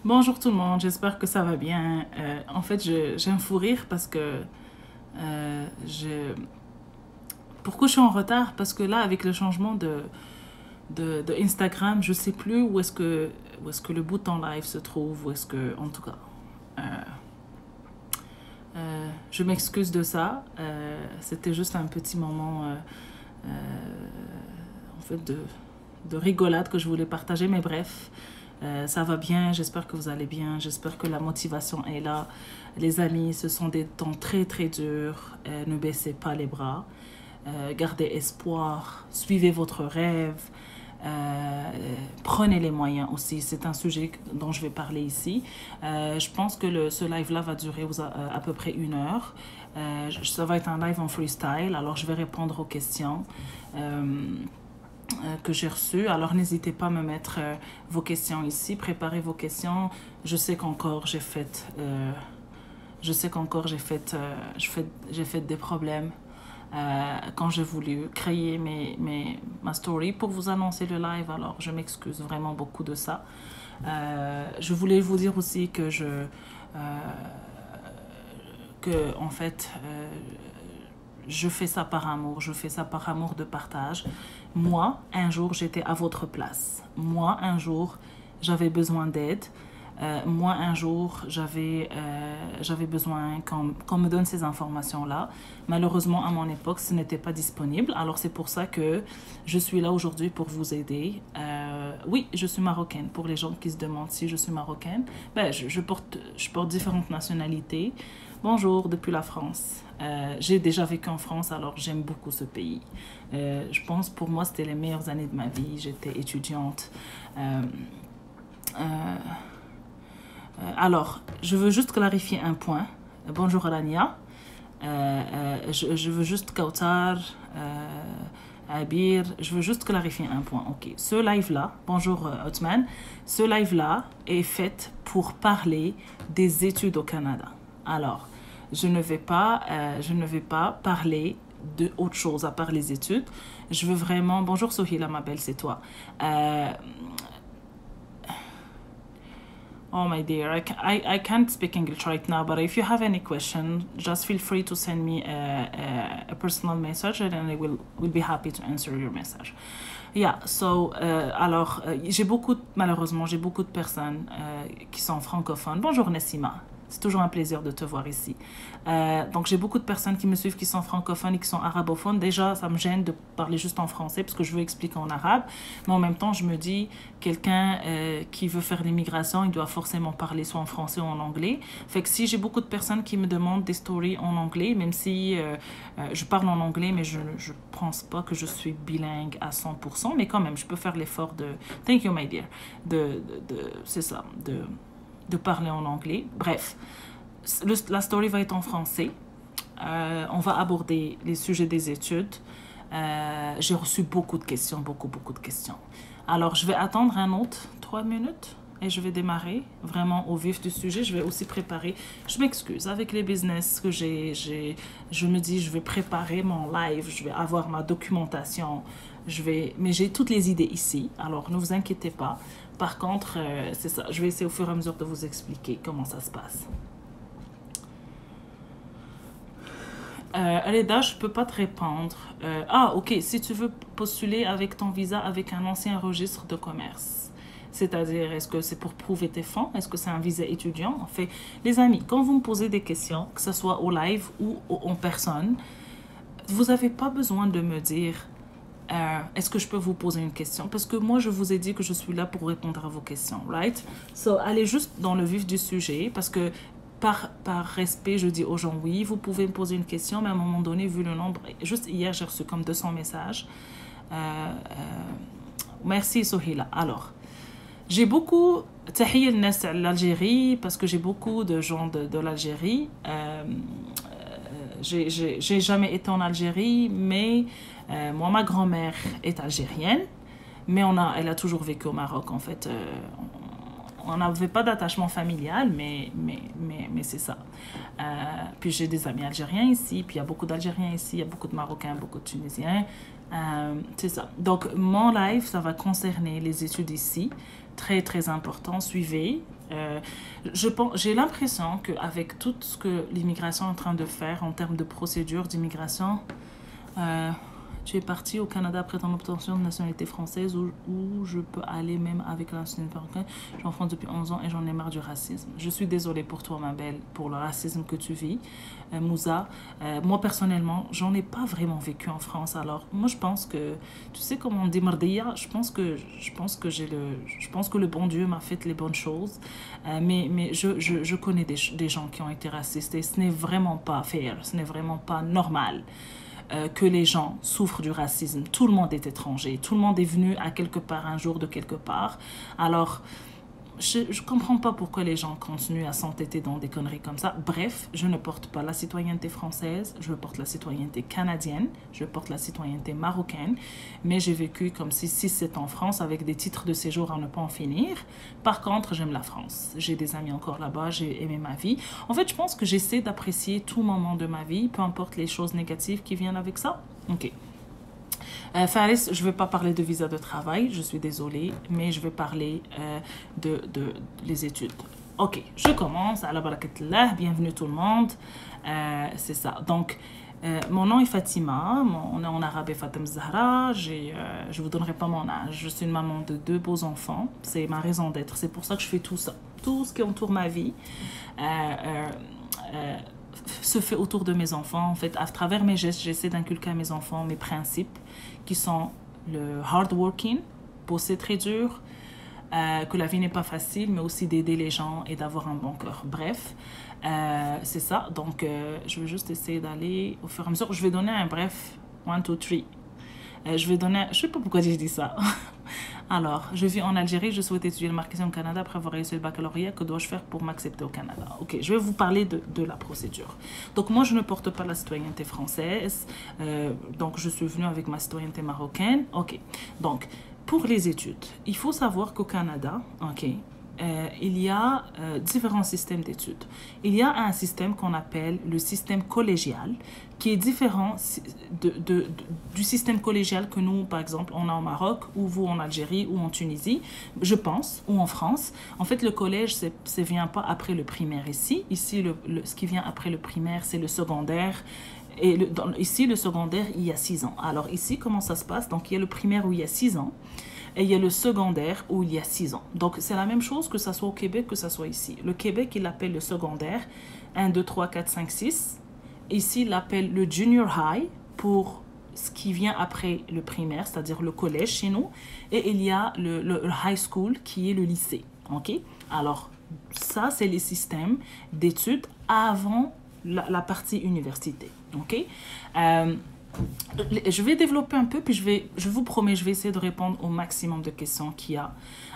Bonjour tout le monde, j'espère que ça va bien. En fait, j'ai un fou rire parce que euh, je... Pourquoi je suis en retard? Parce que là, avec le changement de Instagram, je sais plus où est-ce que le bouton live se trouve, où est-ce que... En tout cas, euh, je m'excuse de ça. C'était juste un petit moment en fait de rigolade que je voulais partager, mais bref. Ça va bien, j'espère que vous allez bien, j'espère que la motivation est là. Les amis, ce sont des temps très très durs, ne baissez pas les bras, gardez espoir, suivez votre rêve, euh, prenez les moyens aussi, c'est un sujet dont je vais parler ici. Je pense que ce live-là va durer à peu près 1 heure. Ça va être un live en freestyle, alors je vais répondre aux questions. Que j'ai reçues. Alors n'hésitez pas à me mettre vos questions ici, préparez vos questions. Je sais qu'encore j'ai fait des problèmes quand j'ai voulu créer ma story pour vous annoncer le live. Alors je m'excuse vraiment beaucoup de ça. Je voulais vous dire aussi que en fait je fais ça par amour, je fais ça par amour de partage. Moi, un jour, j'étais à votre place. Moi, un jour, j'avais besoin d'aide. Moi, un jour, j'avais besoin qu'on me donne ces informations-là. Malheureusement, à mon époque, ce n'était pas disponible. Alors, c'est pour ça que je suis là aujourd'hui pour vous aider. Oui, je suis marocaine. Pour les gens qui se demandent si je suis marocaine, ben, je porte différentes nationalités. Bonjour, depuis la France. J'ai déjà vécu en France, alors j'aime beaucoup ce pays. Je pense pour moi, c'était les meilleures années de ma vie. J'étais étudiante. Euh, euh, alors, je veux juste clarifier un point. Bonjour Alania. Je veux juste Kautar, Abir. Je veux juste clarifier un point. Ok. Ce live-là, bonjour Othman. Ce live-là est fait pour parler des études au Canada. Alors, je ne vais pas parler de autre chose à part les études. Je veux vraiment... Bonjour Sohila, ma belle, c'est toi. Oh my dear, I can't speak English right now, but if you have any question, just feel free to send me a personal message and I will be happy to answer your message. Yeah, so, alors, malheureusement, j'ai beaucoup de personnes qui sont francophones. Bonjour Nessima, c'est toujours un plaisir de te voir ici. Donc, j'ai beaucoup de personnes qui me suivent qui sont francophones et qui sont arabophones. Déjà, ça me gêne de parler juste en français parce que je veux expliquer en arabe. Mais en même temps, je me dis, quelqu'un qui veut faire l'immigration, il doit forcément parler soit en français ou en anglais. Fait que si j'ai beaucoup de personnes qui me demandent des stories en anglais, même si je parle en anglais, mais je ne pense pas que je suis bilingue à 100%, mais quand même, je peux faire l'effort de... Thank you, my dear. C'est ça, de parler en anglais. Bref, la story va être en français. On va aborder les sujets des études. J'ai reçu beaucoup de questions, beaucoup de questions. Alors, je vais attendre un autre 3 minutes et je vais démarrer vraiment au vif du sujet. Je vais aussi préparer, je m'excuse, avec les business que je me dis, je vais préparer mon live, je vais avoir ma documentation, mais j'ai toutes les idées ici, alors ne vous inquiétez pas. Par contre, c'est ça, je vais essayer au fur et à mesure de vous expliquer comment ça se passe. Aleda, je peux pas te répondre. Ok, si tu veux postuler avec ton visa avec un ancien registre de commerce. C'est-à-dire, est-ce que c'est pour prouver tes fonds? Est-ce que c'est un visa étudiant? En fait, les amis, quand vous me posez des questions, que ce soit au live ou en personne, vous n'avez pas besoin de me dire est-ce que je peux vous poser une question? Parce que moi, je vous ai dit que je suis là pour répondre à vos questions, right? So, allez juste dans le vif du sujet, parce que par respect, je dis aux gens, oui, vous pouvez me poser une question, mais à un moment donné, vu le nombre, juste hier, j'ai reçu comme 200 messages. Merci, Sohila. Alors, j'ai beaucoup... Tahiyya al-nas l'Algérie, parce que j'ai beaucoup de gens de l'Algérie. J'ai jamais été en Algérie, mais moi, ma grand-mère est algérienne, mais elle a toujours vécu au Maroc, en fait. On n'avait pas d'attachement familial, mais c'est ça. Puis j'ai des amis algériens ici, puis il y a beaucoup d'Algériens ici, il y a beaucoup de Marocains, beaucoup de Tunisiens. C'est ça. Donc, mon live, ça va concerner les études ici. très très important. Suivez. J'ai l'impression qu'avec tout ce que l'immigration est en train de faire en termes de procédures d'immigration, tu es parti au Canada après ton obtention de nationalité française où je peux aller même avec la nationalité marocaine. Je suis en France depuis 11 ans et j'en ai marre du racisme. Je suis désolée pour toi, ma belle, pour le racisme que tu vis. Moussa, moi personnellement, j'en ai pas vraiment vécu en France. Alors, moi, je pense que, tu sais comment on dit mardia, je pense que le bon Dieu m'a fait les bonnes choses. Mais je connais des gens qui ont été racistes et ce n'est vraiment pas fair, ce n'est vraiment pas normal que les gens souffrent du racisme. Tout le monde est étranger, tout le monde est venu à quelque part un jour de quelque part. Alors, je ne comprends pas pourquoi les gens continuent à s'entêter dans des conneries comme ça. Bref, je ne porte pas la citoyenneté française, je porte la citoyenneté canadienne, je porte la citoyenneté marocaine, mais j'ai vécu comme si 6-7 ans en France avec des titres de séjour à ne pas en finir. Par contre, j'aime la France. J'ai des amis encore là-bas, j'ai aimé ma vie. En fait, je pense que j'essaie d'apprécier tout moment de ma vie, peu importe les choses négatives qui viennent avec ça. Ok. Faris, je ne vais pas parler de visa de travail, je suis désolée, mais je vais parler de les études. Ok, je commence. Ala barakatullah, bienvenue tout le monde. C'est ça. Donc, mon nom est Fatima, mon nom en arabe est Fatem Zahra. Je ne vous donnerai pas mon âge. Je suis une maman de 2 beaux enfants. C'est ma raison d'être. C'est pour ça que je fais tout ça. Tout ce qui entoure ma vie se fait autour de mes enfants. En fait, à travers mes gestes, j'essaie d'inculquer à mes enfants mes principes qui sont le hard working, bosser très dur, que la vie n'est pas facile, mais aussi d'aider les gens et d'avoir un bon cœur. Bref, c'est ça. Donc, je vais juste essayer d'aller au fur et à mesure. Je vais donner un bref 1, 2, 3. Je vais donner... Je sais pas pourquoi j'ai dit ça. Alors, je vis en Algérie, je souhaite étudier le marketing au Canada après avoir réussi le baccalauréat. Que dois-je faire pour m'accepter au Canada? Ok, je vais vous parler de la procédure. Donc, moi, je ne porte pas la citoyenneté française. Donc, je suis venue avec ma citoyenneté marocaine. Ok, donc, pour les études, il faut savoir qu'au Canada, ok, il y a différents systèmes d'études. Il y a un système qu'on appelle le système collégial, qui est différent du système collégial que nous, par exemple, on a au Maroc, ou vous en Algérie, ou en Tunisie, je pense, ou en France. En fait, le collège, ça ne vient pas après le primaire ici. Ici, ce qui vient après le primaire, c'est le secondaire. Et ici, le secondaire, il y a 6 ans. Alors ici, comment ça se passe? Donc, il y a le primaire où il y a 6 ans. Et il y a le secondaire où il y a 6 ans. Donc, c'est la même chose que ça soit au Québec, que ça soit ici. Le Québec, il l'appelle le secondaire. 1, 2, 3, 4, 5, 6. Ici, il l'appelle le junior high pour ce qui vient après le primaire, c'est-à-dire le collège chez nous. Et il y a le high school qui est le lycée. OK? Alors, ça, c'est les systèmes d'études avant la partie université. OK? Je vais développer un peu, puis je vous promets, je vais essayer de répondre au maximum de questions qu'il y a.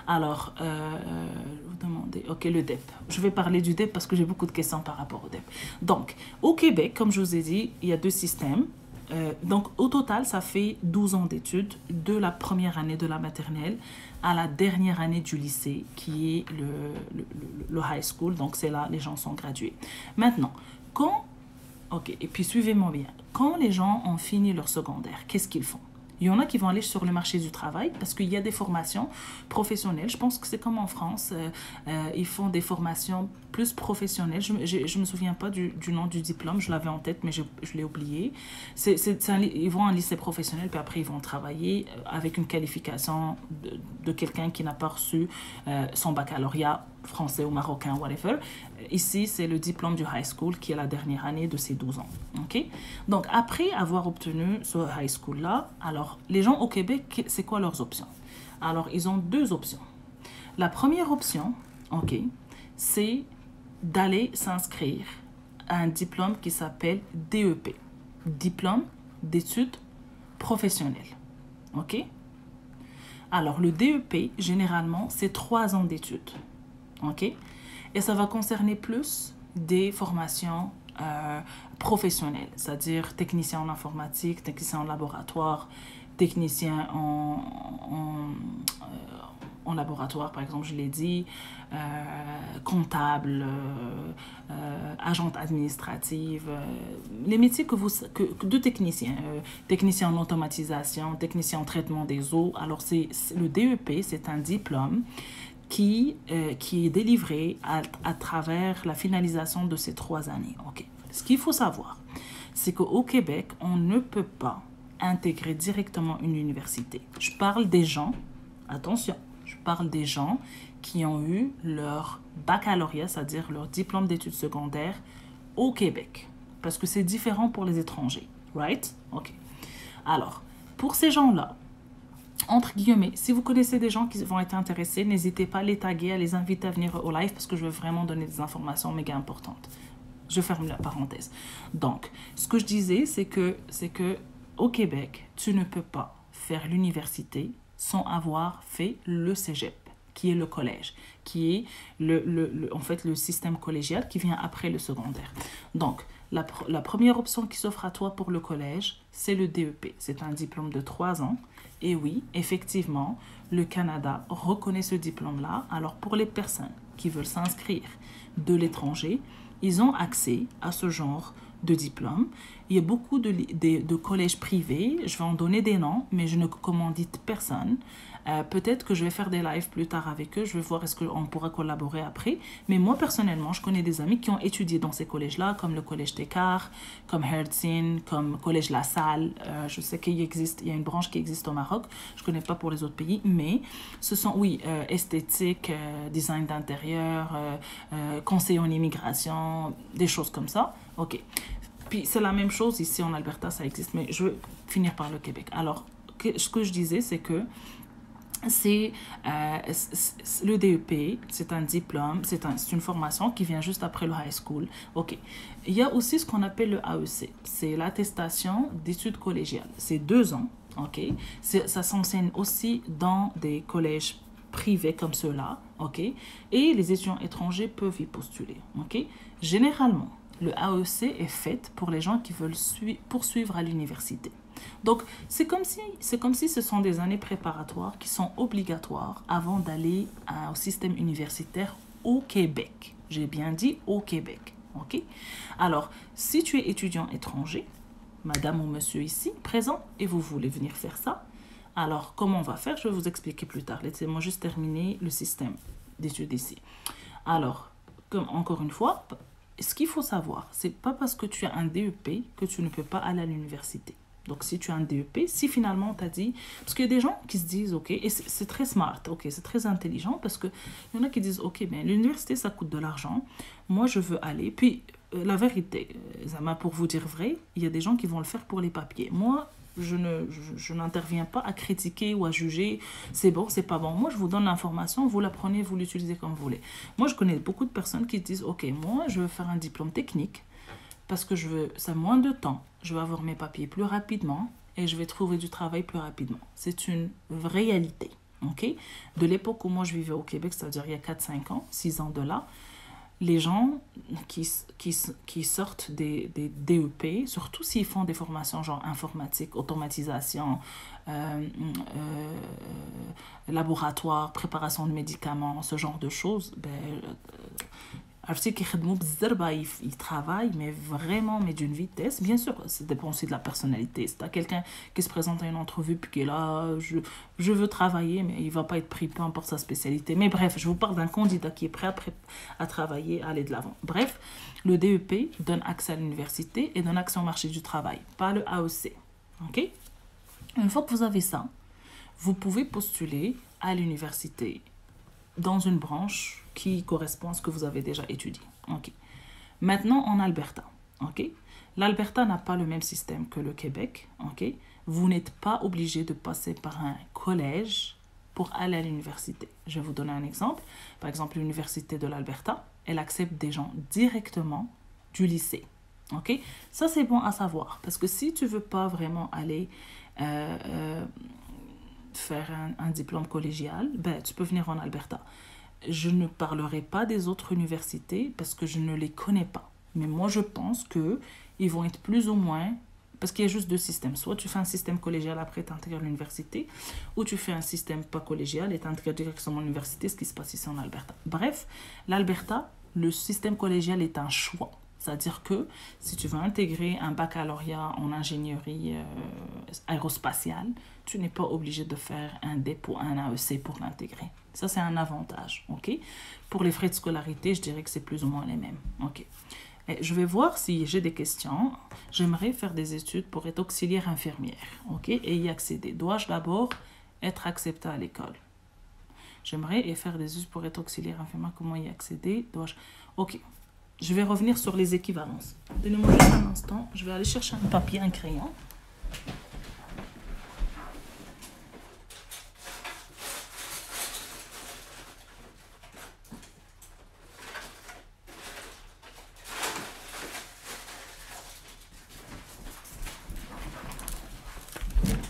Alors, vous demandez, ok, le DEP. Je vais parler du DEP parce que j'ai beaucoup de questions par rapport au DEP. Donc, au Québec, comme je vous ai dit, il y a 2 systèmes. Donc, au total, ça fait 12 ans d'études, de la première année de la maternelle à la dernière année du lycée, qui est le high school. Donc, c'est là, les gens sont gradués. Maintenant, ok, et puis suivez-moi bien. Quand les gens ont fini leur secondaire, qu'est-ce qu'ils font? Il y en a qui vont aller sur le marché du travail parce qu'il y a des formations professionnelles. Je pense que c'est comme en France. Ils font des formations plus professionnelles. Je ne me souviens pas du nom du diplôme. Je l'avais en tête, mais je l'ai oublié. Ils vont à un lycée professionnel, puis après, ils vont travailler avec une qualification de quelqu'un qui n'a pas reçu son baccalauréat français ou marocain, whatever. Ici, c'est le diplôme du high school qui est la dernière année de ces 12 ans. Okay? Donc, après avoir obtenu ce high school-là, alors, les gens au Québec, c'est quoi leurs options? Alors, ils ont 2 options. La première option, ok, c'est d'aller s'inscrire à un diplôme qui s'appelle DEP, diplôme d'études professionnelles. Ok? Alors, le DEP, généralement, c'est 3 ans d'études. Ok? Et ça va concerner plus des formations professionnelles, c'est-à-dire technicien en informatique, technicien en laboratoire, technicien en laboratoire, par exemple, je l'ai dit, comptable, agente administrative, les métiers de technicien, technicien en automatisation, technicien en traitement des eaux. Alors, le DEP, c'est un diplôme qui est délivré à travers la finalisation de ces 3 années. Okay. Ce qu'il faut savoir, c'est qu'au Québec, on ne peut pas intégrer directement une université. Je parle des gens, attention, je parle des gens qui ont eu leur baccalauréat, c'est-à-dire leur diplôme d'études secondaires au Québec. Parce que c'est différent pour les étrangers, right? Ok. Alors, pour ces gens-là, entre guillemets, si vous connaissez des gens qui vont être intéressés, n'hésitez pas à les taguer, à les inviter à venir au live parce que je veux vraiment donner des informations méga importantes. Je ferme la parenthèse. Donc, ce que je disais, c'est que au Québec, tu ne peux pas faire l'université sans avoir fait le cégep, qui est le collège, qui est en fait le système collégial qui vient après le secondaire. Donc, la première option qui s'offre à toi pour le collège, c'est le DEP. C'est un diplôme de 3 ans. Et oui, effectivement, le Canada reconnaît ce diplôme-là. Alors, pour les personnes qui veulent s'inscrire de l'étranger, ils ont accès à ce genre de diplôme. Il y a beaucoup de collèges privés. Je vais en donner des noms, mais je ne commandite personne. Peut-être que je vais faire des lives plus tard avec eux. Je vais voir est-ce qu'on pourra collaborer après. Mais moi, personnellement, je connais des amis qui ont étudié dans ces collèges-là, comme le collège Técart, comme Hertzin, comme collège La Salle. Je sais qu'il y a une branche qui existe au Maroc. Je ne connais pas pour les autres pays, mais ce sont, oui, esthétique, design d'intérieur, conseil en immigration, des choses comme ça. OK. Puis c'est la même chose ici en Alberta, ça existe, mais je veux finir par le Québec. Alors, ce que je disais, c'est que c'est le DEP, c'est un diplôme, c'est une formation qui vient juste après le high school. OK. Il y a aussi ce qu'on appelle le AEC, c'est l'attestation d'études collégiales. C'est 2 ans, OK. Ça s'enseigne aussi dans des collèges privés comme ceux-là, OK. Et les étudiants étrangers peuvent y postuler, OK. Généralement, le AEC est fait pour les gens qui veulent poursuivre à l'université. Donc, c'est comme si ce sont des années préparatoires qui sont obligatoires avant d'aller au système universitaire au Québec. J'ai bien dit au Québec. OK? Alors, si tu es étudiant étranger, madame ou monsieur ici, présent, et vous voulez venir faire ça, alors, comment on va faire? Je vais vous expliquer plus tard. Laissez-moi juste terminer le système d'études ici. Alors, encore une fois, ce qu'il faut savoir, c'est pas parce que tu as un DEP que tu ne peux pas aller à l'université. Donc, si tu as un DEP, si finalement on t'a dit... Parce qu'il y a des gens qui se disent, OK, et c'est très smart, OK, c'est très intelligent, parce qu'il y en a qui disent, OK, mais l'université, ça coûte de l'argent. Moi, je veux aller. Puis, la vérité, Zama, pour vous dire vrai, il y a des gens qui vont le faire pour les papiers. Moi, je n'interviens pas à critiquer ou à juger. C'est bon, c'est pas bon. Moi, je vous donne l'information, vous la prenez, vous l'utilisez comme vous voulez. Moi, je connais beaucoup de personnes qui disent, OK, moi, je veux faire un diplôme technique, parce que ça moins de temps, je vais avoir mes papiers plus rapidement et je vais trouver du travail plus rapidement. C'est une réalité, ok? De l'époque où moi je vivais au Québec, c'est-à-dire il y a 4-5 ans, 6 ans de là, les gens qui sortent des DEP, surtout s'ils font des formations genre informatique, automatisation, laboratoire, préparation de médicaments, ce genre de choses, ils travaillent, mais vraiment, mais d'une vitesse. Bien sûr, ça dépend aussi de la personnalité. Si tu as quelqu'un qui se présente à une entrevue puis qui est là, je veux travailler, mais il ne va pas être pris, peu importe sa spécialité. Mais bref, je vous parle d'un candidat qui est prêt à travailler, à aller de l'avant. Bref, le DEP donne accès à l'université et donne accès au marché du travail, pas le AEC. OK? Une fois que vous avez ça, vous pouvez postuler à l'université dans une branche qui correspond à ce que vous avez déjà étudié. OK. Maintenant, en Alberta. OK. L'Alberta n'a pas le même système que le Québec. OK. Vous n'êtes pas obligé de passer par un collège pour aller à l'université. Je vais vous donner un exemple. Par exemple, l'université de l'Alberta, elle accepte des gens directement du lycée. OK. Ça, c'est bon à savoir. Parce que si tu ne veux pas vraiment aller... faire un diplôme collégial, tu peux venir en Alberta. Je ne parlerai pas des autres universités parce que je ne les connais pas. Mais moi, je pense qu'ils vont être plus ou moins Parce qu'il y a juste deux systèmes. Soit tu fais un système collégial, après tu intègres l'université, ou tu fais un système pas collégial et tu intègres directement l'université, ce qui se passe ici en Alberta. Bref, l'Alberta, le système collégial est un choix. C'est-à-dire que si tu veux intégrer un baccalauréat en ingénierie aérospatiale, tu n'es pas obligé de faire un DEP ou un AEC pour l'intégrer. Ça, c'est un avantage. Okay? Pour les frais de scolarité, je dirais que c'est plus ou moins les mêmes. Okay. Et je vais voir si j'ai des questions. J'aimerais faire des études pour être auxiliaire infirmière, okay, et y accéder. Dois-je d'abord être acceptée à l'école? J'aimerais faire des études pour être auxiliaire infirmière. Comment y accéder? Dois-je... Ok. Je vais revenir sur les équivalences. Donnez-moi juste un instant. Je vais aller chercher un papier, un crayon.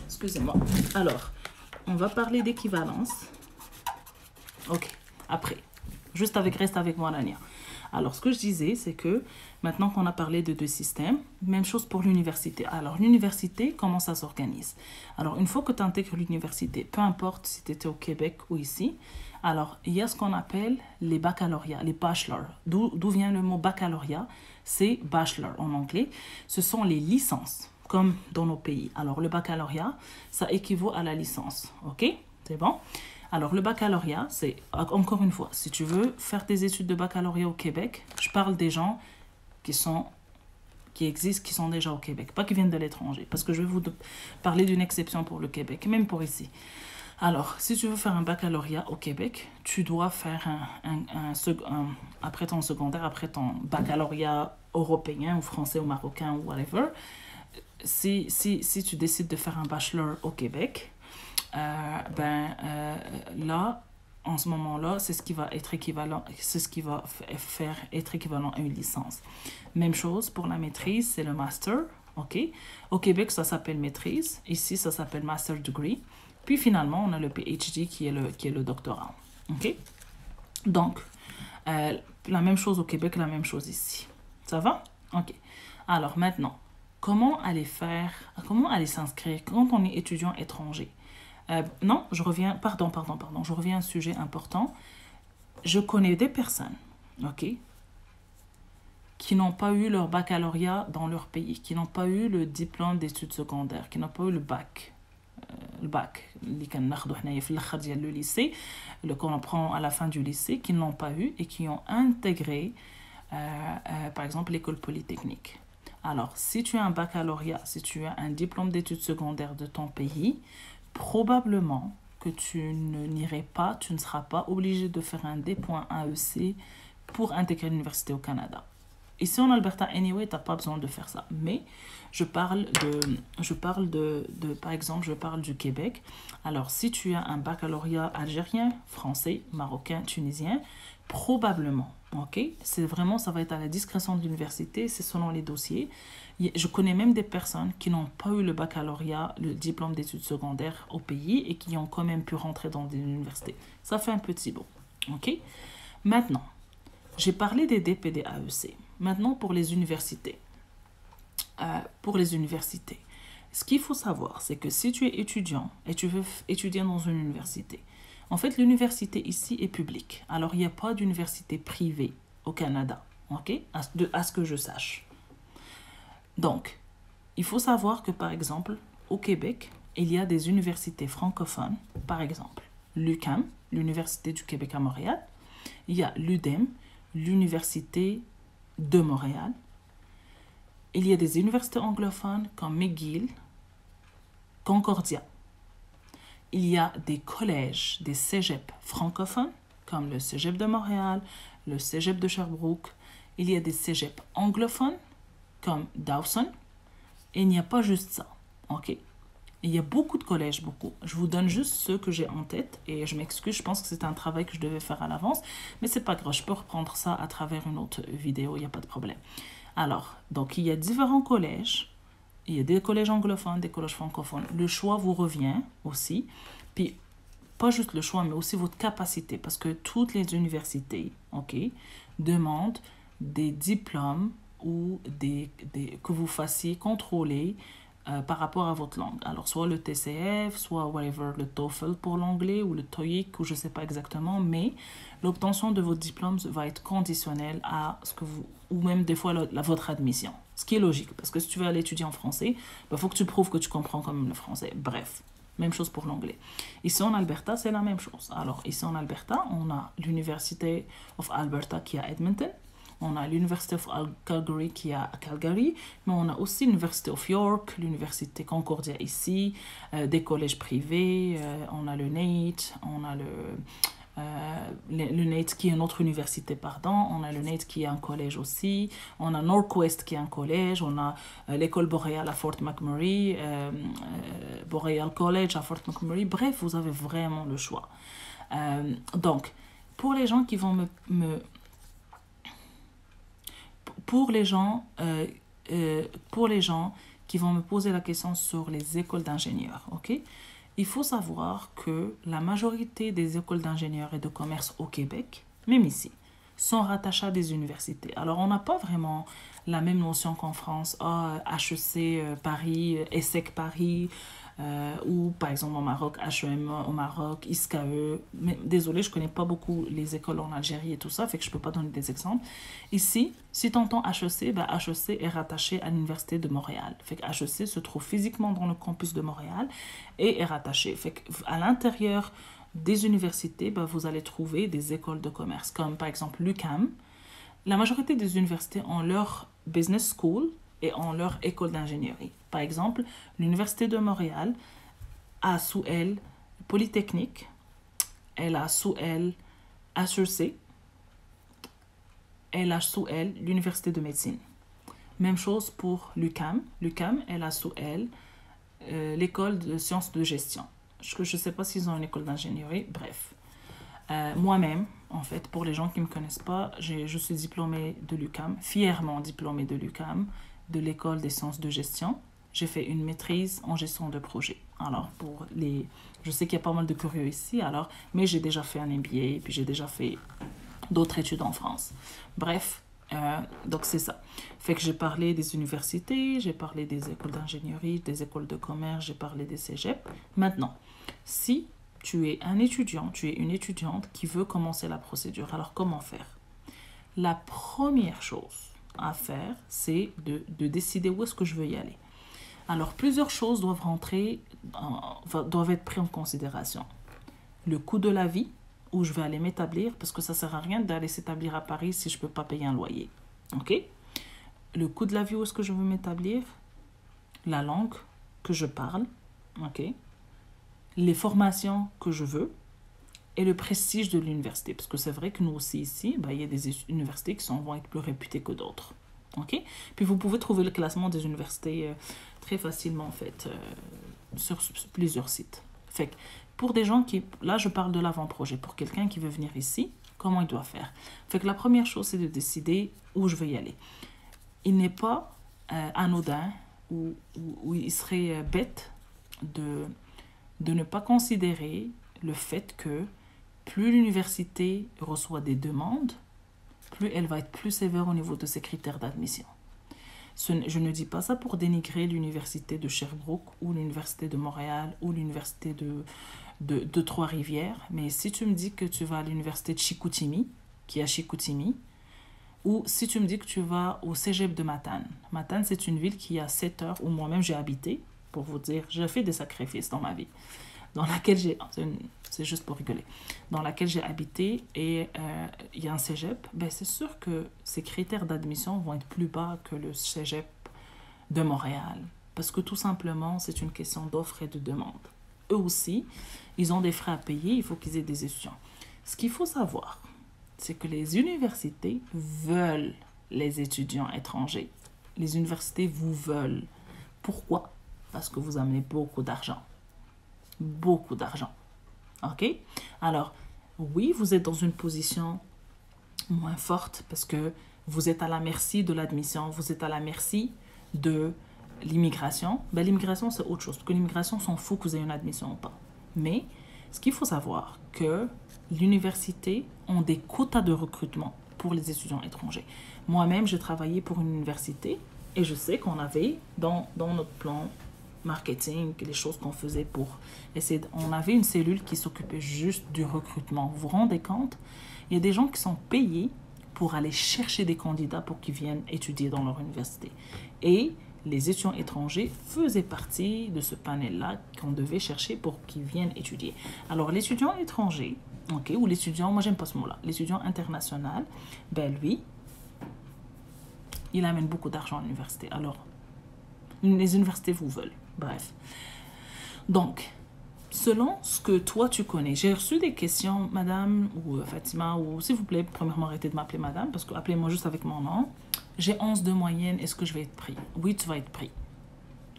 Excusez-moi. Alors, on va parler d'équivalence. Ok, après. Reste avec moi, Rania. Alors, ce que je disais, c'est que maintenant qu'on a parlé de deux systèmes, même chose pour l'université. Alors, l'université, comment ça s'organise? Alors, une fois que tu intègres l'université, peu importe si tu étais au Québec ou ici, alors, il y a ce qu'on appelle les baccalauréats, les bachelors. D'où vient le mot baccalauréat? C'est bachelor en anglais. Ce sont les licences, comme dans nos pays. Alors, le baccalauréat, ça équivaut à la licence. OK? C'est bon? Alors, le baccalauréat, c'est, encore une fois, si tu veux faire tes études de baccalauréat au Québec, je parle des gens qui existent, qui sont déjà au Québec, pas qui viennent de l'étranger, parce que je vais vous parler d'une exception pour le Québec, même pour ici. Alors, si tu veux faire un baccalauréat au Québec, tu dois faire après ton secondaire, après ton baccalauréat européen ou français ou marocain ou whatever, si tu décides de faire un bachelor au Québec, là, en ce moment-là, c'est ce qui va être équivalent, c'est ce qui va faire être équivalent à une licence. Même chose pour la maîtrise, c'est le master, ok? Au Québec, ça s'appelle maîtrise. Ici, ça s'appelle master degree. Puis finalement, on a le PhD qui est le doctorat, ok? Donc, la même chose au Québec, la même chose ici. Ça va? Ok. Alors maintenant, comment aller s'inscrire quand on est étudiant étranger? Non, je reviens à un sujet important. Je connais des personnes, ok, qui n'ont pas eu leur baccalauréat dans leur pays, qui n'ont pas eu le diplôme d'études secondaires, qui n'ont pas eu le bac. Le bac, le lycée, qu'on prend à la fin du lycée, qui ne l'ont pas eu et qui ont intégré, par exemple, l'école polytechnique. Alors, si tu as un baccalauréat, si tu as un diplôme d'études secondaires de ton pays, probablement que tu ne seras pas obligé de faire un D.AEC pour intégrer l'université au Canada. Ici en Alberta, anyway, tu n'as pas besoin de faire ça. Mais je parle par exemple, je parle du Québec. Alors, si tu as un baccalauréat algérien, français, marocain, tunisien, probablement, ok? Ça va être à la discrétion de l'université, c'est selon les dossiers. Je connais même des personnes qui n'ont pas eu le baccalauréat, le diplôme d'études secondaires au pays et qui ont quand même pu rentrer dans des universités. Ça fait un petit bout, ok? Maintenant, j'ai parlé des DEP et des AEC. Maintenant, pour les universités. Ce qu'il faut savoir, c'est que si tu es étudiant et tu veux étudier dans une université, en fait, l'université ici est publique. Alors, il n'y a pas d'université privée au Canada, ok? À ce que je sache. Donc, il faut savoir que, par exemple, au Québec, il y a des universités francophones, par exemple, l'UQAM, l'Université du Québec à Montréal. Il y a l'UDEM, l'Université de Montréal. Il y a des universités anglophones comme McGill, Concordia. Il y a des collèges, des cégeps francophones comme le cégep de Montréal, le cégep de Sherbrooke. Il y a des cégeps anglophones comme Dawson. Et il n'y a pas juste ça, ok? Il y a beaucoup de collèges, beaucoup. Je vous donne juste ceux que j'ai en tête et je m'excuse, je pense que c'est un travail que je devais faire à l'avance, mais c'est pas grave, je peux reprendre ça à travers une autre vidéo, il n'y a pas de problème. Alors, donc il y a différents collèges, il y a des collèges anglophones, des collèges francophones. Le choix vous revient aussi, puis pas juste le choix, mais aussi votre capacité, parce que toutes les universités, ok, demandent des diplômes ou que vous fassiez contrôler par rapport à votre langue. Alors, soit le TCF, soit whatever, le TOEFL pour l'anglais ou le TOEIC, ou je ne sais pas exactement, mais l'obtention de votre diplôme va être conditionnelle à ce que vous, ou même des fois votre admission. Ce qui est logique, parce que si tu veux aller étudier en français, il faut que tu prouves que tu comprends quand même le français. Bref, même chose pour l'anglais. Ici en Alberta, c'est la même chose. Alors, ici en Alberta, on a l'Université of Alberta qui est à Edmonton. On a l'University of Calgary qui est à Calgary, mais on a aussi l'University of York, l'Université Concordia ici, des collèges privés, on a le NAIT, on a le NAIT qui est une autre université, pardon, on a le NAIT qui est un collège aussi, on a Northwest qui est un collège, on a l'école boréale à Fort McMurray, Boreal College à Fort McMurray, bref, vous avez vraiment le choix. Donc, pour les gens qui vont pour les gens qui vont me poser la question sur les écoles d'ingénieurs, ok? Il faut savoir que la majorité des écoles d'ingénieurs et de commerce au Québec, même ici, sont rattachées à des universités. Alors, on n'a pas vraiment la même notion qu'en France. HEC Paris, ESSEC Paris, ou par exemple au Maroc, HEM au Maroc, ISCAE. Mais, désolé, je ne connais pas beaucoup les écoles en Algérie et tout ça, fait que je ne peux pas donner des exemples. Ici, si tu entends HEC, ben HEC est rattaché à l'Université de Montréal. Fait que HEC se trouve physiquement dans le campus de Montréal et est rattaché. Fait qu'à l'intérieur des universités, ben, vous allez trouver des écoles de commerce, comme par exemple l'UQAM. La majorité des universités ont leur business school et ont leur école d'ingénierie. Par exemple, l'Université de Montréal a sous elle Polytechnique, elle a sous elle HEC, elle a sous elle l'Université de médecine. Même chose pour l'UQAM. L'UQAM, elle a sous elle l'école de sciences de gestion. Je ne sais pas s'ils ont une école d'ingénierie, bref. Moi-même, en fait, pour les gens qui ne me connaissent pas, je suis diplômée de l'UQAM, fièrement diplômée de l'UQAM, de l'école des sciences de gestion. J'ai fait une maîtrise en gestion de projet. Alors, je sais qu'il y a pas mal de curieux ici, mais j'ai déjà fait un MBA et puis j'ai déjà fait d'autres études en France. Bref, donc c'est ça. Fait que j'ai parlé des universités, j'ai parlé des écoles d'ingénierie, des écoles de commerce, j'ai parlé des cégeps. Maintenant, si tu es un étudiant, tu es une étudiante qui veut commencer la procédure, alors comment faire? La première chose à faire, c'est de décider où est-ce que je veux y aller. Alors, plusieurs choses doivent être prises en considération. Le coût de la vie, où je vais aller m'établir, parce que ça ne sert à rien d'aller s'établir à Paris si je ne peux pas payer un loyer. Ok? Le coût de la vie, où est-ce que je veux m'établir? La langue que je parle. Ok? Les formations que je veux. Et le prestige de l'université. Parce que c'est vrai que nous aussi ici, il y a des universités qui vont être plus réputées que d'autres. Ok? Puis vous pouvez trouver le classement des universités très facilement, en fait, sur plusieurs sites. Fait que pour des gens qui... Là, je parle de l'avant-projet. Pour quelqu'un qui veut venir ici, comment il doit faire? Fait que la première chose, c'est de décider où je veux y aller. Il n'est pas anodin ou il serait bête de ne pas considérer le fait que plus l'université reçoit des demandes, plus elle va être plus sévère au niveau de ses critères d'admission. Je ne dis pas ça pour dénigrer l'université de Sherbrooke ou l'université de Montréal ou l'université de Trois-Rivières, mais si tu me dis que tu vas à l'université de Chicoutimi, qui est à Chicoutimi, ou si tu me dis que tu vas au cégep de Matane. Matane, c'est une ville qui est à 7 heures où moi-même j'ai habité, pour vous dire, j'ai fait des sacrifices dans ma vie, dans laquelle c'est juste pour rigoler, dans laquelle j'ai habité et il y a un cégep, c'est sûr que ces critères d'admission vont être plus bas que le cégep de Montréal. Parce que tout simplement, c'est une question d'offre et de demande. Eux aussi, ils ont des frais à payer, il faut qu'ils aient des étudiants. Ce qu'il faut savoir, c'est que les universités veulent les étudiants étrangers. Les universités vous veulent. Pourquoi? Parce que vous amenez beaucoup d'argent. Beaucoup d'argent. OK? Alors, oui, vous êtes dans une position moins forte parce que vous êtes à la merci de l'admission, vous êtes à la merci de l'immigration. L'immigration, c'est autre chose, parce que l'immigration s'en fout que vous ayez une admission ou pas. Mais ce qu'il faut savoir, que l'université ont des quotas de recrutement pour les étudiants étrangers. Moi-même, j'ai travaillé pour une université et je sais qu'on avait dans notre plan marketing, les choses qu'on faisait pour essayer on avait une cellule qui s'occupait juste du recrutement. Vous vous rendez compte? Il y a des gens qui sont payés pour aller chercher des candidats pour qu'ils viennent étudier dans leur université. Et les étudiants étrangers faisaient partie de ce panel-là qu'on devait chercher pour qu'ils viennent étudier. Alors, l'étudiant étranger, ok, ou l'étudiant, moi j'aime pas ce mot-là, l'étudiant international, ben lui, il amène beaucoup d'argent à l'université. Alors, les universités vous veulent. Bref. Donc, selon ce que toi tu connais, j'ai reçu des questions, madame ou Fatima, ou s'il vous plaît, premièrement, arrêtez de m'appeler madame, parce que appelez-moi juste avec mon nom. J'ai 11 de moyenne, est-ce que je vais être pris? Oui, tu vas être pris.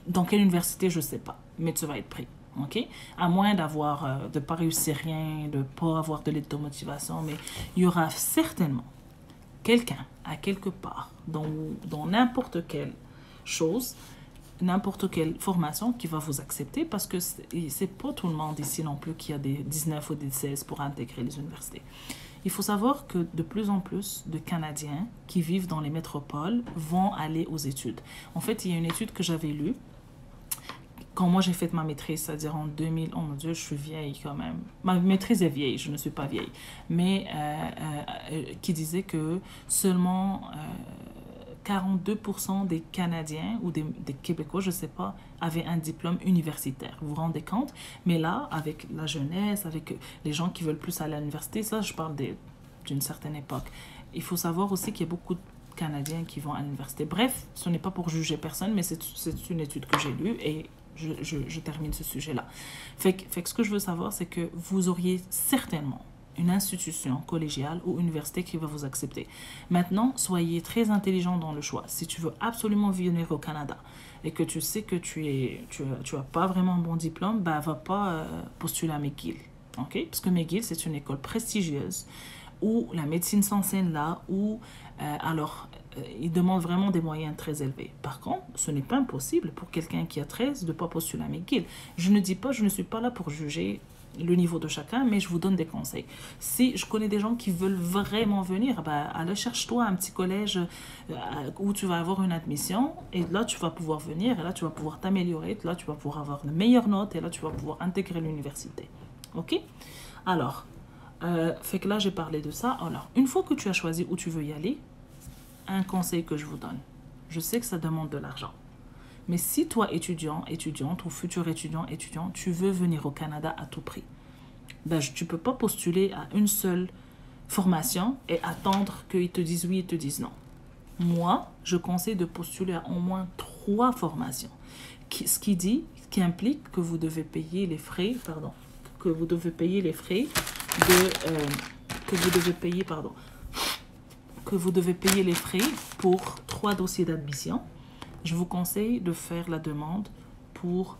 Dans quelle université, je ne sais pas, mais tu vas être pris. Ok? À moins d'avoir, de ne pas réussir rien, de ne pas avoir de lettre de motivation, mais il y aura certainement quelqu'un à quelque part, dans n'importe quelle chose, n'importe quelle formation qui va vous accepter parce que c'est pas tout le monde ici non plus qui a des 19 ou des 16 pour intégrer les universités. Il faut savoir que de plus en plus de Canadiens qui vivent dans les métropoles vont aller aux études. En fait, il y a une étude que j'avais lue quand moi j'ai fait ma maîtrise, c'est-à-dire en 2000, oh mon Dieu, je suis vieille quand même. Ma maîtrise est vieille, je ne suis pas vieille, mais qui disait que seulement 42% des Canadiens ou des Québécois, je ne sais pas, avaient un diplôme universitaire. Vous vous rendez compte? Mais là, avec la jeunesse, avec les gens qui veulent plus aller à l'université, ça, je parle d'une certaine époque. Il faut savoir aussi qu'il y a beaucoup de Canadiens qui vont à l'université. Bref, ce n'est pas pour juger personne, mais c'est une étude que j'ai lue et je termine ce sujet-là. Fait que ce que je veux savoir, c'est que vous auriez certainement une institution collégiale ou université qui va vous accepter. Maintenant, soyez très intelligent dans le choix. Si tu veux absolument venir au Canada et que tu sais que tu as pas vraiment un bon diplôme, ben, va pas postuler à McGill. Okay? Parce que McGill, c'est une école prestigieuse où la médecine s'enseigne là, où il demande vraiment des moyens très élevés. Par contre, ce n'est pas impossible pour quelqu'un qui a 13 de ne pas postuler à McGill. Je ne suis pas là pour juger le niveau de chacun, mais je vous donne des conseils. Si je connais des gens qui veulent vraiment venir, ben, allez, cherche-toi un petit collège où tu vas avoir une admission, et là, tu vas pouvoir venir, et là, tu vas pouvoir t'améliorer, là, tu vas pouvoir avoir de meilleures notes, et là, tu vas pouvoir intégrer l'université. OK? Alors, fait que là, j'ai parlé de ça. Alors, une fois que tu as choisi où tu veux y aller, un conseil que je vous donne. Je sais que ça demande de l'argent. Mais si toi, étudiante ou futur étudiant, tu veux venir au Canada à tout prix, ben, tu ne peux pas postuler à une seule formation et attendre qu'ils te disent oui et te disent non. Moi, je conseille de postuler à au moins 3 formations. Ce qui implique que vous devez payer les frais, que vous devez payer les frais pour 3 dossiers d'admission. Je vous conseille de faire la demande pour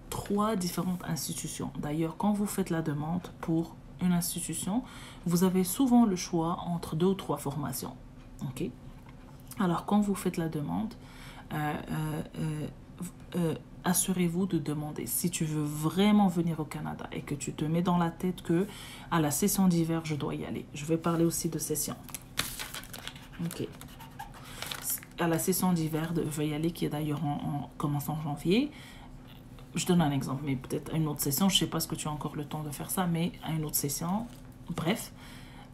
3 différentes institutions. D'ailleurs, quand vous faites la demande pour une institution, vous avez souvent le choix entre 2 ou 3 formations. Okay? Alors, quand vous faites la demande, assurez-vous de demander. Si tu veux vraiment venir au Canada et que tu te mets dans la tête que à la session d'hiver, je dois y aller. Je vais parler aussi de session. OK. À la session d'hiver de Veuille aller, qui est d'ailleurs commence en janvier. Je donne un exemple, mais peut-être à une autre session. Je ne sais pas ce que tu as encore le temps de faire ça, mais à une autre session. Bref,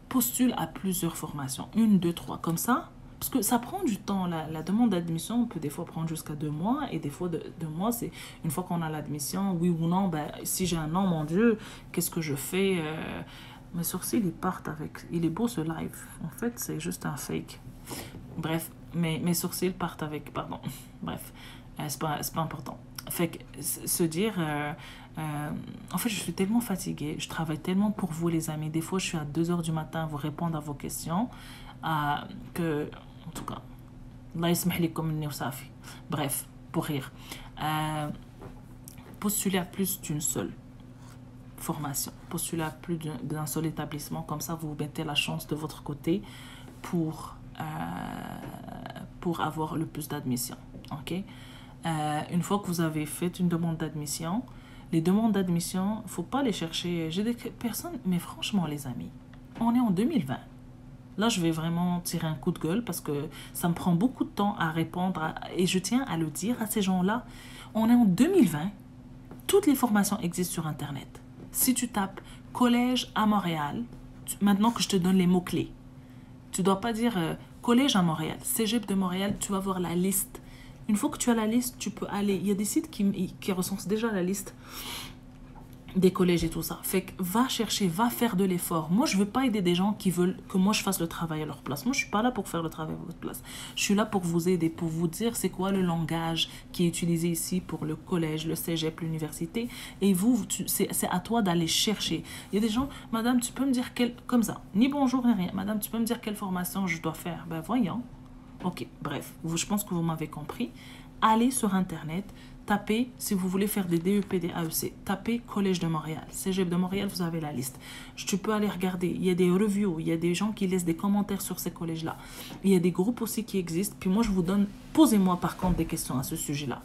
postule à plusieurs formations. 1, 2, 3, comme ça. Parce que ça prend du temps. La demande d'admission peut des fois prendre jusqu'à 2 mois. Et des fois, 2 mois, c'est une fois qu'on a l'admission, oui ou non. Ben, si j'ai un non, mon Dieu, qu'est-ce que je fais? Mes sourcils, ils partent avec... Il est beau ce live. En fait, c'est juste un fake. Bref, mes sourcils partent avec... Pardon. Bref, c'est pas important. Fait que se dire... en fait, je suis tellement fatiguée. Je travaille tellement pour vous, les amis. Des fois, je suis à 2h du matin à vous répondre à vos questions. Que... En tout cas... Allah yasmih likum minni wa safi. Bref, pour rire. Postulez à plus d'une seule formation. Postulez à plus d'un seul établissement. Comme ça, vous mettez la chance de votre côté pour avoir le plus d'admission. OK? Une fois que vous avez fait une demande d'admission, les demandes d'admission, il ne faut pas les chercher. J'ai des personnes, mais franchement, les amis, on est en 2020. Là, je vais vraiment tirer un coup de gueule parce que ça me prend beaucoup de temps à répondre et je tiens à le dire à ces gens-là. On est en 2020, toutes les formations existent sur Internet. Si tu tapes collège à Montréal, maintenant que je te donne les mots-clés, tu ne dois pas dire collège à Montréal, cégep de Montréal, tu vas voir la liste. Une fois que tu as la liste, tu peux aller. Il y a des sites qui recensent déjà la liste des collèges et tout ça. Fait que va chercher, va faire de l'effort. Moi, je veux pas aider des gens qui veulent que moi je fasse le travail à leur place. Moi, je suis pas là pour faire le travail à votre place. Je suis là pour vous aider, pour vous dire c'est quoi le langage qui est utilisé ici pour le collège, le cégep, l'université. Et vous, c'est à toi d'aller chercher. Il y a des gens, madame, tu peux me dire comme ça, ni bonjour ni rien. Madame, tu peux me dire quelle formation je dois faire? Ben voyons. Ok, bref, je pense que vous m'avez compris. Allez sur Internet, tapez, si vous voulez faire des DEP, des AEC, tapez Collège de Montréal. Cégep de Montréal, vous avez la liste. Tu peux aller regarder, il y a des reviews, il y a des gens qui laissent des commentaires sur ces collèges-là. Il y a des groupes aussi qui existent. Puis moi, je vous donne, posez-moi par contre des questions à ce sujet-là.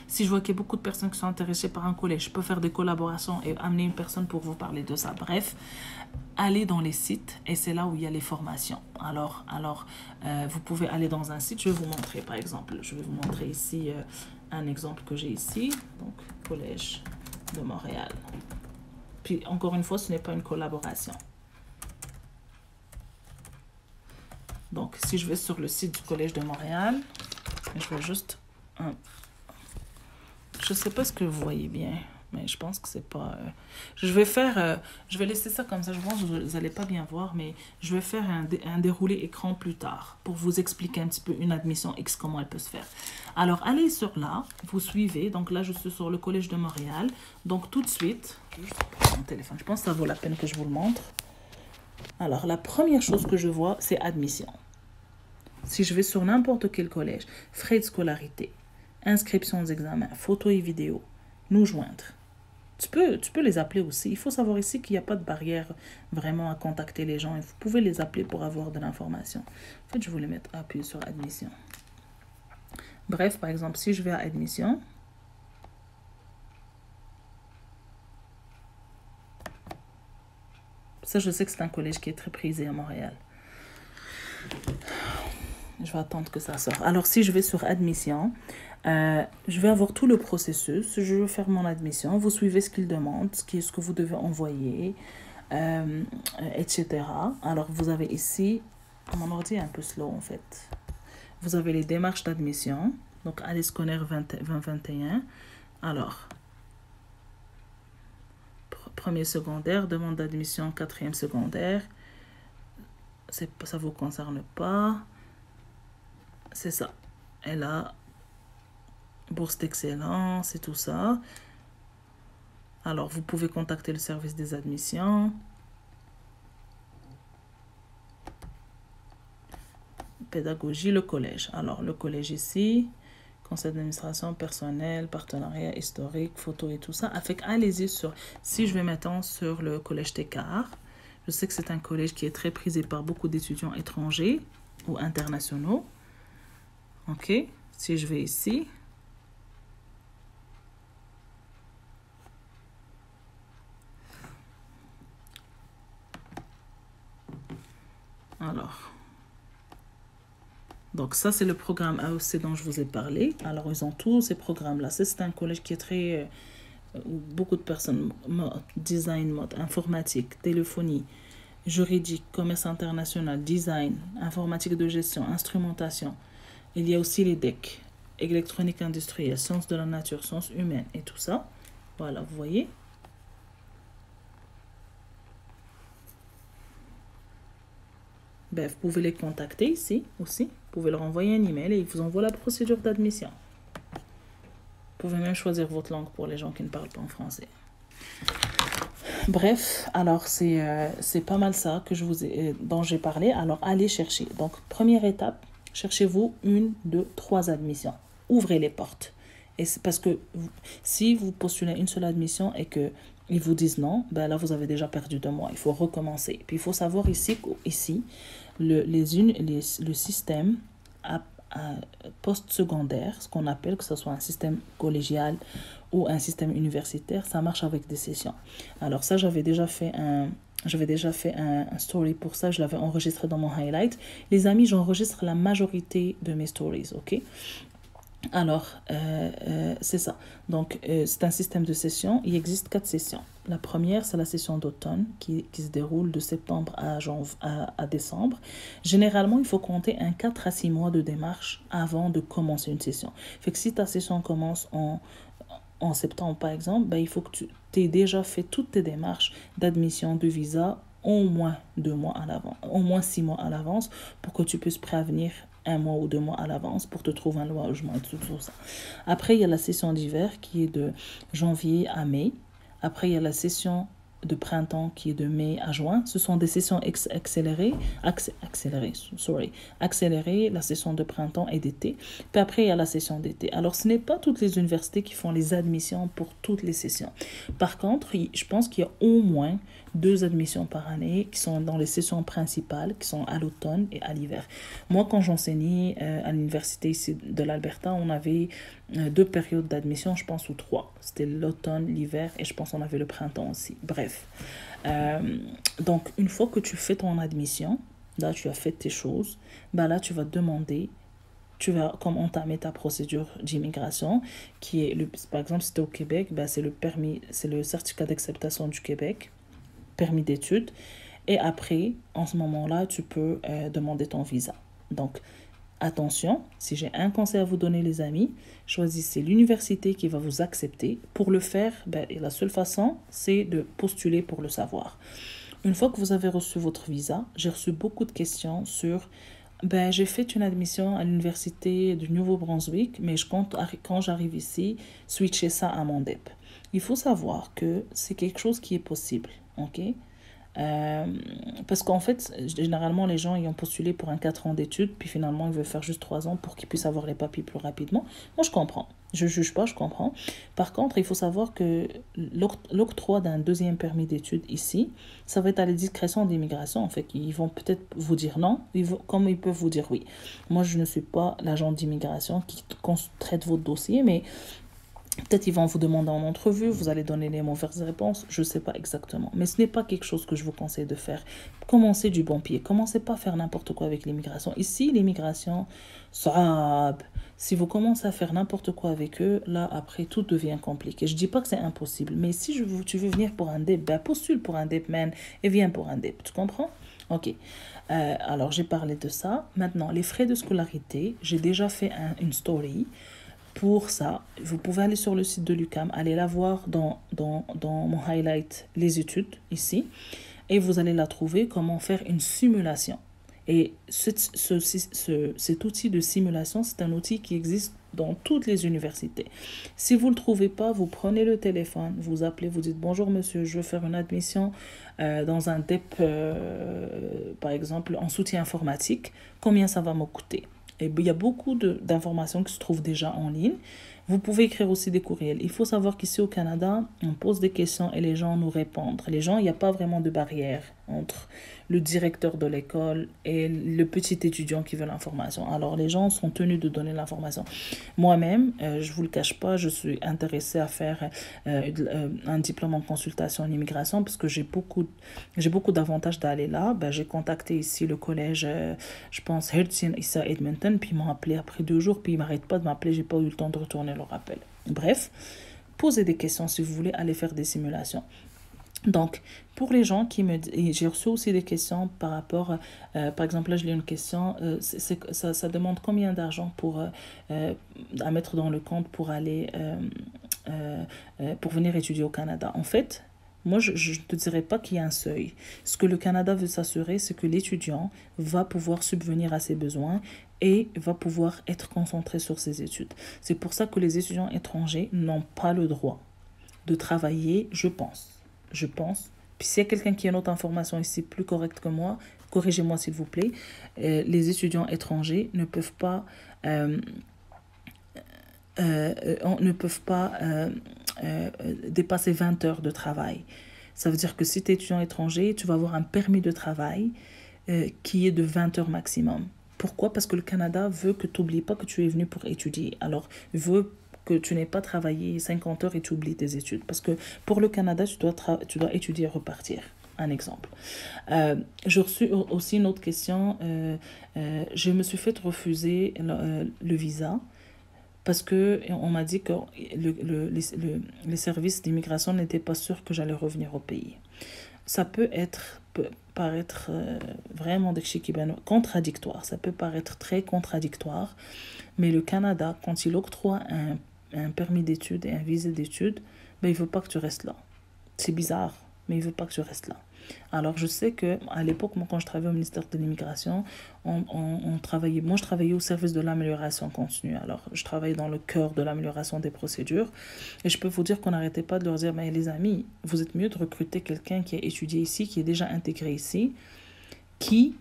Si je vois qu'il y a beaucoup de personnes qui sont intéressées par un collège, je peux faire des collaborations et amener une personne pour vous parler de ça. Bref, allez dans les sites et c'est là où il y a les formations. Alors vous pouvez aller dans un site, je vais vous montrer par exemple. Je vais vous montrer ici un exemple que j'ai ici. Donc, Collège de Montréal. Puis encore une fois, ce n'est pas une collaboration. Donc, si je vais sur le site du Collège de Montréal, je vais juste... Je ne sais pas ce que vous voyez bien, mais je pense que c'est pas... Je vais laisser ça comme ça, je pense que vous n'allez pas bien voir, mais je vais faire un déroulé écran plus tard pour vous expliquer un petit peu une admission X, comment elle peut se faire. Alors, allez sur là, vous suivez. Donc là, je suis sur le Collège de Montréal. Donc tout de suite, je vais juste prendre mon téléphone. Je pense que ça vaut la peine que je vous le montre. Alors, la première chose que je vois, c'est admission. Si je vais sur n'importe quel collège, frais de scolarité, inscription aux examens, photos et vidéos, nous joindre. Tu peux les appeler aussi. Il faut savoir ici qu'il n'y a pas de barrière vraiment à contacter les gens. Et vous pouvez les appeler pour avoir de l'information. En fait, je voulais mettre appuyer sur admission. Bref, par exemple, si je vais à admission, ça, je sais que c'est un collège qui est très prisé à Montréal. Je vais attendre que ça sorte. Alors, si je vais sur admission, je vais avoir tout le processus. Je vais faire mon admission. Vous suivez ce qu'il demande, ce que vous devez envoyer, etc. Alors, vous avez ici, mon ordi est un peu slow en fait. Vous avez les démarches d'admission. Donc, Alice Conner 2021. Alors, premier secondaire, demande d'admission, quatrième secondaire. Ça ne vous concerne pas. C'est ça. Elle a bourse d'excellence et tout ça. Alors, vous pouvez contacter le service des admissions. Pédagogie, le collège. Alors, le collège ici, conseil d'administration, personnel, partenariat historique, photo et tout ça. Avec, allez-y sur, si je vais maintenant sur le collège Técart, je sais que c'est un collège qui est très prisé par beaucoup d'étudiants étrangers ou internationaux. Ok, si je vais ici, alors, donc ça c'est le programme AOC dont je vous ai parlé. Alors ils ont tous ces programmes-là. C'est un collège qui est très, beaucoup de personnes, design, mode, informatique, téléphonie, juridique, commerce international, design, informatique de gestion, instrumentation. Il y a aussi les DEC, électronique industrielle, sciences de la nature, sciences humaines et tout ça. Voilà, vous voyez. Ben, vous pouvez les contacter ici aussi. Vous pouvez leur envoyer un email et ils vous envoient la procédure d'admission. Vous pouvez même choisir votre langue pour les gens qui ne parlent pas en français. Bref, alors c'est pas mal ça que dont j'ai parlé. Alors, allez chercher. Donc, première étape, cherchez-vous 1, 2, 3 admissions. Ouvrez les portes. Et c'est parce que si vous postulez une seule admission et que ils vous disent non, ben là, vous avez déjà perdu 2 mois. Il faut recommencer. Puis, il faut savoir ici le système post-secondaire, ce qu'on appelle, que ce soit un système collégial ou un système universitaire, ça marche avec des sessions. Alors ça, j'avais déjà fait J'avais déjà fait un story pour ça, je l'avais enregistré dans mon highlight. Les amis, j'enregistre la majorité de mes stories, ok? Alors, c'est ça. Donc, c'est un système de sessions. Il existe 4 sessions. La première, c'est la session d'automne qui se déroule de septembre à décembre. Généralement, il faut compter un 4 à 6 mois de démarche avant de commencer une session. Fait que si ta session commence en septembre, par exemple, ben, il faut que tu aies déjà fait toutes tes démarches d'admission de visa au moins 2 mois à l'avance, au moins 6 mois à l'avance pour que tu puisses prévenir 1 mois ou 2 mois à l'avance pour te trouver un logement et tout ça. Après, il y a la session d'hiver qui est de janvier à mai. Après, il y a la session de printemps qui est de mai à juin. Ce sont des sessions accélérées, la session de printemps et d'été. Puis après, il y a la session d'été. Alors, ce n'est pas toutes les universités qui font les admissions pour toutes les sessions. Par contre, je pense qu'il y a au moins 2 admissions par année qui sont dans les sessions principales, qui sont à l'automne et à l'hiver. Moi, quand j'enseignais à l'université ici de l'Alberta, on avait 2 périodes d'admission, je pense, ou 3. C'était l'automne, l'hiver et je pense qu'on avait le printemps aussi. Bref. Donc, une fois que tu fais ton admission, là, tu as fait tes choses, ben là, tu vas demander, tu vas comme entamer ta procédure d'immigration, qui est, par exemple, si tu es au Québec, ben c'est le permis, c'est le certificat d'acceptation du Québec, permis d'études. Et après, en ce moment-là, tu peux demander ton visa. Donc, attention, si j'ai un conseil à vous donner, les amis, choisissez l'université qui va vous accepter. Pour le faire, ben, la seule façon, c'est de postuler pour le savoir. Une fois que vous avez reçu votre visa, j'ai reçu beaucoup de questions sur ben, j'ai fait une admission à l'université du Nouveau-Brunswick, mais je compte, quand j'arrive ici, switcher ça à mon DEP. Il faut savoir que c'est quelque chose qui est possible, ok? Parce qu'en fait, généralement, les gens ils ont postulé pour un 4 ans d'études, puis finalement, ils veulent faire juste 3 ans pour qu'ils puissent avoir les papiers plus rapidement. Moi, je comprends. Je ne juge pas, je comprends. Par contre, il faut savoir que l'octroi d'un deuxième permis d'études ici, ça va être à la discrétion d'immigration. En fait, ils vont peut-être vous dire non, comme ils peuvent vous dire oui. Moi, je ne suis pas l'agent d'immigration qui traite votre dossier, mais peut-être ils vont vous demander en entrevue, vous allez donner les mauvaises réponses, je ne sais pas exactement. Mais ce n'est pas quelque chose que je vous conseille de faire. Commencez du bon pied. Commencez pas à faire n'importe quoi avec l'immigration. Ici, l'immigration, si vous commencez à faire n'importe quoi avec eux, là, après, tout devient compliqué. Je ne dis pas que c'est impossible, mais si tu veux venir pour un DEP, ben, postule pour un DEP, man, et viens pour un DEP. Tu comprends? Ok. Alors, j'ai parlé de ça. Maintenant, les frais de scolarité, j'ai déjà fait une story. Pour ça, vous pouvez aller sur le site de l'UQAM, aller la voir dans mon highlight, les études, ici, et vous allez la trouver, comment faire une simulation. Et cet outil de simulation, c'est un outil qui existe dans toutes les universités. Si vous ne le trouvez pas, vous prenez le téléphone, vous appelez, vous dites « Bonjour monsieur, je veux faire une admission dans un DEP, par exemple, en soutien informatique. Combien ça va me coûter ?» Et il y a beaucoup d'informations qui se trouvent déjà en ligne. Vous pouvez écrire aussi des courriels. Il faut savoir qu'ici au Canada, on pose des questions et les gens nous répondent. Les gens, il n'y a pas vraiment de barrière entre le directeur de l'école et le petit étudiant qui veut l'information. Alors, les gens sont tenus de donner l'information. Moi-même, je ne vous le cache pas, je suis intéressée à faire un diplôme en consultation en immigration parce que j'ai beaucoup d'avantages d'aller là. Ben, j'ai contacté ici le collège, je pense, Hertzian Issa Edmonton, puis ils m'ont appelé après 2 jours, puis ils ne m'arrêtent pas de m'appeler, j'ai pas eu le temps de retourner leur appel. Bref, posez des questions si vous voulez aller faire des simulations. Donc, pour les gens qui me disent, j'ai reçu aussi des questions par rapport, par exemple, là, je lis une question, ça demande combien d'argent à mettre dans le compte pour aller, pour venir étudier au Canada. En fait, moi, je ne te dirais pas qu'il y a un seuil. Ce que le Canada veut s'assurer, c'est que l'étudiant va pouvoir subvenir à ses besoins et va pouvoir être concentré sur ses études. C'est pour ça que les étudiants étrangers n'ont pas le droit de travailler, je pense. Puis s'il y a quelqu'un qui a une autre information ici plus correcte que moi, corrigez-moi s'il vous plaît. Les étudiants étrangers ne peuvent pas dépasser 20 heures de travail. Ça veut dire que si tu es étudiant étranger, tu vas avoir un permis de travail qui est de 20 heures maximum. Pourquoi? Parce que le Canada veut que tu n'oublies pas que tu es venu pour étudier. Alors, il veut que tu n'aies pas travaillé 50 heures et tu oublies tes études. Parce que pour le Canada, tu dois étudier et repartir. un exemple. J'ai reçu aussi une autre question. Je me suis fait refuser le visa parce que on m'a dit que les services d'immigration n'étaient pas sûrs que j'allais revenir au pays. Ça peut paraître vraiment contradictoire. Ça peut paraître très contradictoire, mais le Canada, quand il octroie un permis d'études et un visa d'études, ben, il ne veut pas que tu restes là. C'est bizarre, mais il ne veut pas que tu restes là. Alors, je sais que à l'époque, moi, quand je travaillais au ministère de l'Immigration, on travaillait, moi, je travaillais au service de l'amélioration continue. Alors, je travaillais dans le cœur de l'amélioration des procédures. Et je peux vous dire qu'on n'arrêtait pas de leur dire, mais les amis, vous êtes mieux de recruter quelqu'un qui a étudié ici, qui est déjà intégré ici, qui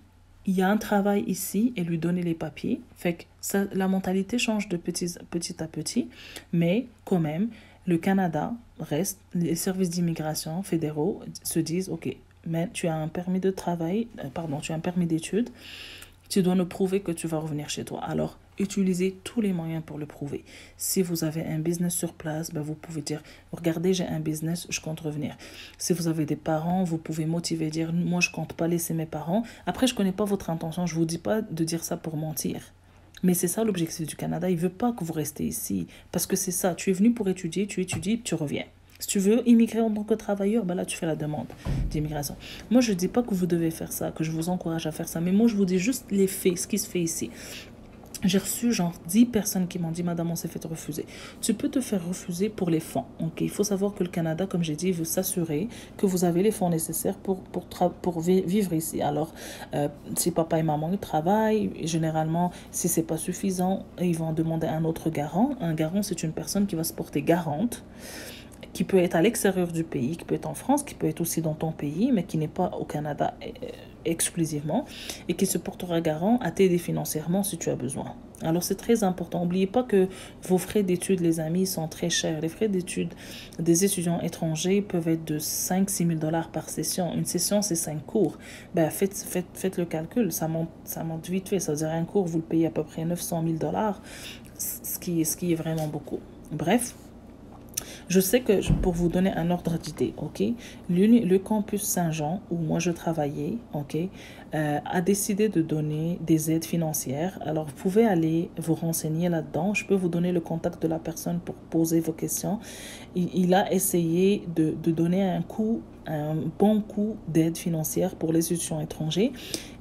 il y a un travail ici et lui donner les papiers. Fait que ça, la mentalité change de petit à petit, mais quand même, le Canada reste, les services d'immigration fédéraux se disent, ok, mais tu as un permis de travail, tu as un permis d'études, tu dois nous prouver que tu vas revenir chez toi. Alors, utilisez tous les moyens pour le prouver. Si vous avez un business sur place, ben vous pouvez dire, regardez, j'ai un business, je compte revenir. Si vous avez des parents, vous pouvez motiver, dire, moi, je compte pas laisser mes parents. Après, je connais pas votre intention, je vous dis pas de dire ça pour mentir. Mais c'est ça l'objectif du Canada, il veut pas que vous restez ici. Parce que c'est ça, tu es venu pour étudier, tu étudies, tu reviens. Si tu veux immigrer en tant que travailleur, ben là, tu fais la demande d'immigration. Moi, je ne dis pas que vous devez faire ça, que je vous encourage à faire ça, mais moi, je vous dis juste les faits, ce qui se fait ici. J'ai reçu genre 10 personnes qui m'ont dit, madame, on s'est fait refuser. Tu peux te faire refuser pour les fonds. Ok, il faut savoir que le Canada, comme j'ai dit, veut s'assurer que vous avez les fonds nécessaires pour vivre ici. Alors, si papa et maman ils travaillent, généralement, si c'est pas suffisant, ils vont demander un autre garant. Un garant, c'est une personne qui va se porter garante, qui peut être à l'extérieur du pays, qui peut être en France, qui peut être aussi dans ton pays, mais qui n'est pas au Canada exclusivement, et qui se portera garant à t'aider financièrement si tu as besoin. Alors c'est très important. N'oubliez pas que vos frais d'études, les amis, sont très chers. Les frais d'études des étudiants étrangers peuvent être de 5-6 000 $ par session. Une session, c'est 5 cours. Ben, faites le calcul, ça monte vite fait. Ça veut dire un cours, vous le payez à peu près 900 000 $, ce qui est vraiment beaucoup. Bref, je sais que pour vous donner un ordre d'idée, ok, le campus Saint-Jean, où moi je travaillais, ok, a décidé de donner des aides financières. Alors vous pouvez aller vous renseigner là-dedans. Je peux vous donner le contact de la personne pour poser vos questions. Il a essayé de donner un bon coup d'aide financière pour les étudiants étrangers.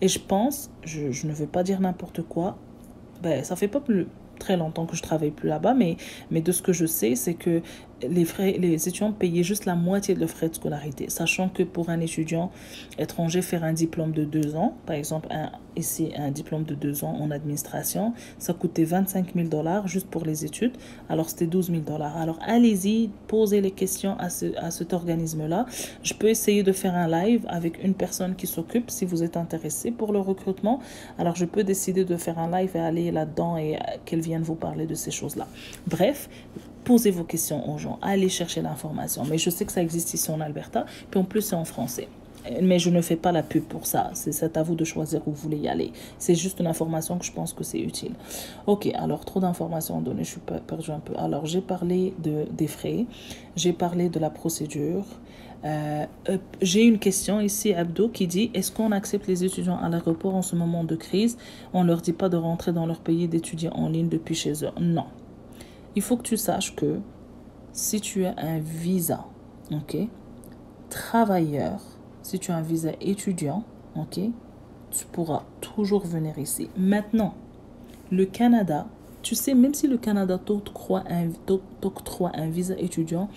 Et je pense, je ne veux pas dire n'importe quoi, ben, ça fait pas plus très longtemps que je travaille plus là-bas, mais de ce que je sais, c'est que les étudiants payaient juste la moitié de leurs frais de scolarité, sachant que pour un étudiant étranger, faire un diplôme de 2 ans, par exemple, ici, un diplôme de 2 ans en administration, ça coûtait 25 000 $ juste pour les études, alors c'était 12 000 $. Alors allez-y, posez les questions à cet organisme-là. Je peux essayer de faire un live avec une personne qui s'occupe, si vous êtes intéressé pour le recrutement. Alors je peux décider de faire un live et aller là-dedans et qu'elle vienne vous parler de ces choses-là. Bref, posez vos questions aux gens, allez chercher l'information. Mais je sais que ça existe ici en Alberta, puis en plus c'est en français. Mais je ne fais pas la pub pour ça. C'est à vous de choisir où vous voulez y aller. C'est juste une information que je pense que c'est utile. Ok, alors trop d'informations à donner, je suis perdue un peu. Alors j'ai parlé des frais, j'ai parlé de la procédure. J'ai une question ici, Abdo, qui dit, est-ce qu'on accepte les étudiants à l'aéroport en ce moment de crise? On ne leur dit pas de rentrer dans leur pays, d'étudier en ligne depuis chez eux. Non. Il faut que tu saches que si tu as un visa, ok, travailleur, si tu as un visa étudiant, ok, tu pourras toujours venir ici. Maintenant, le Canada, tu sais, même si le Canada t'octroie un visa étudiant,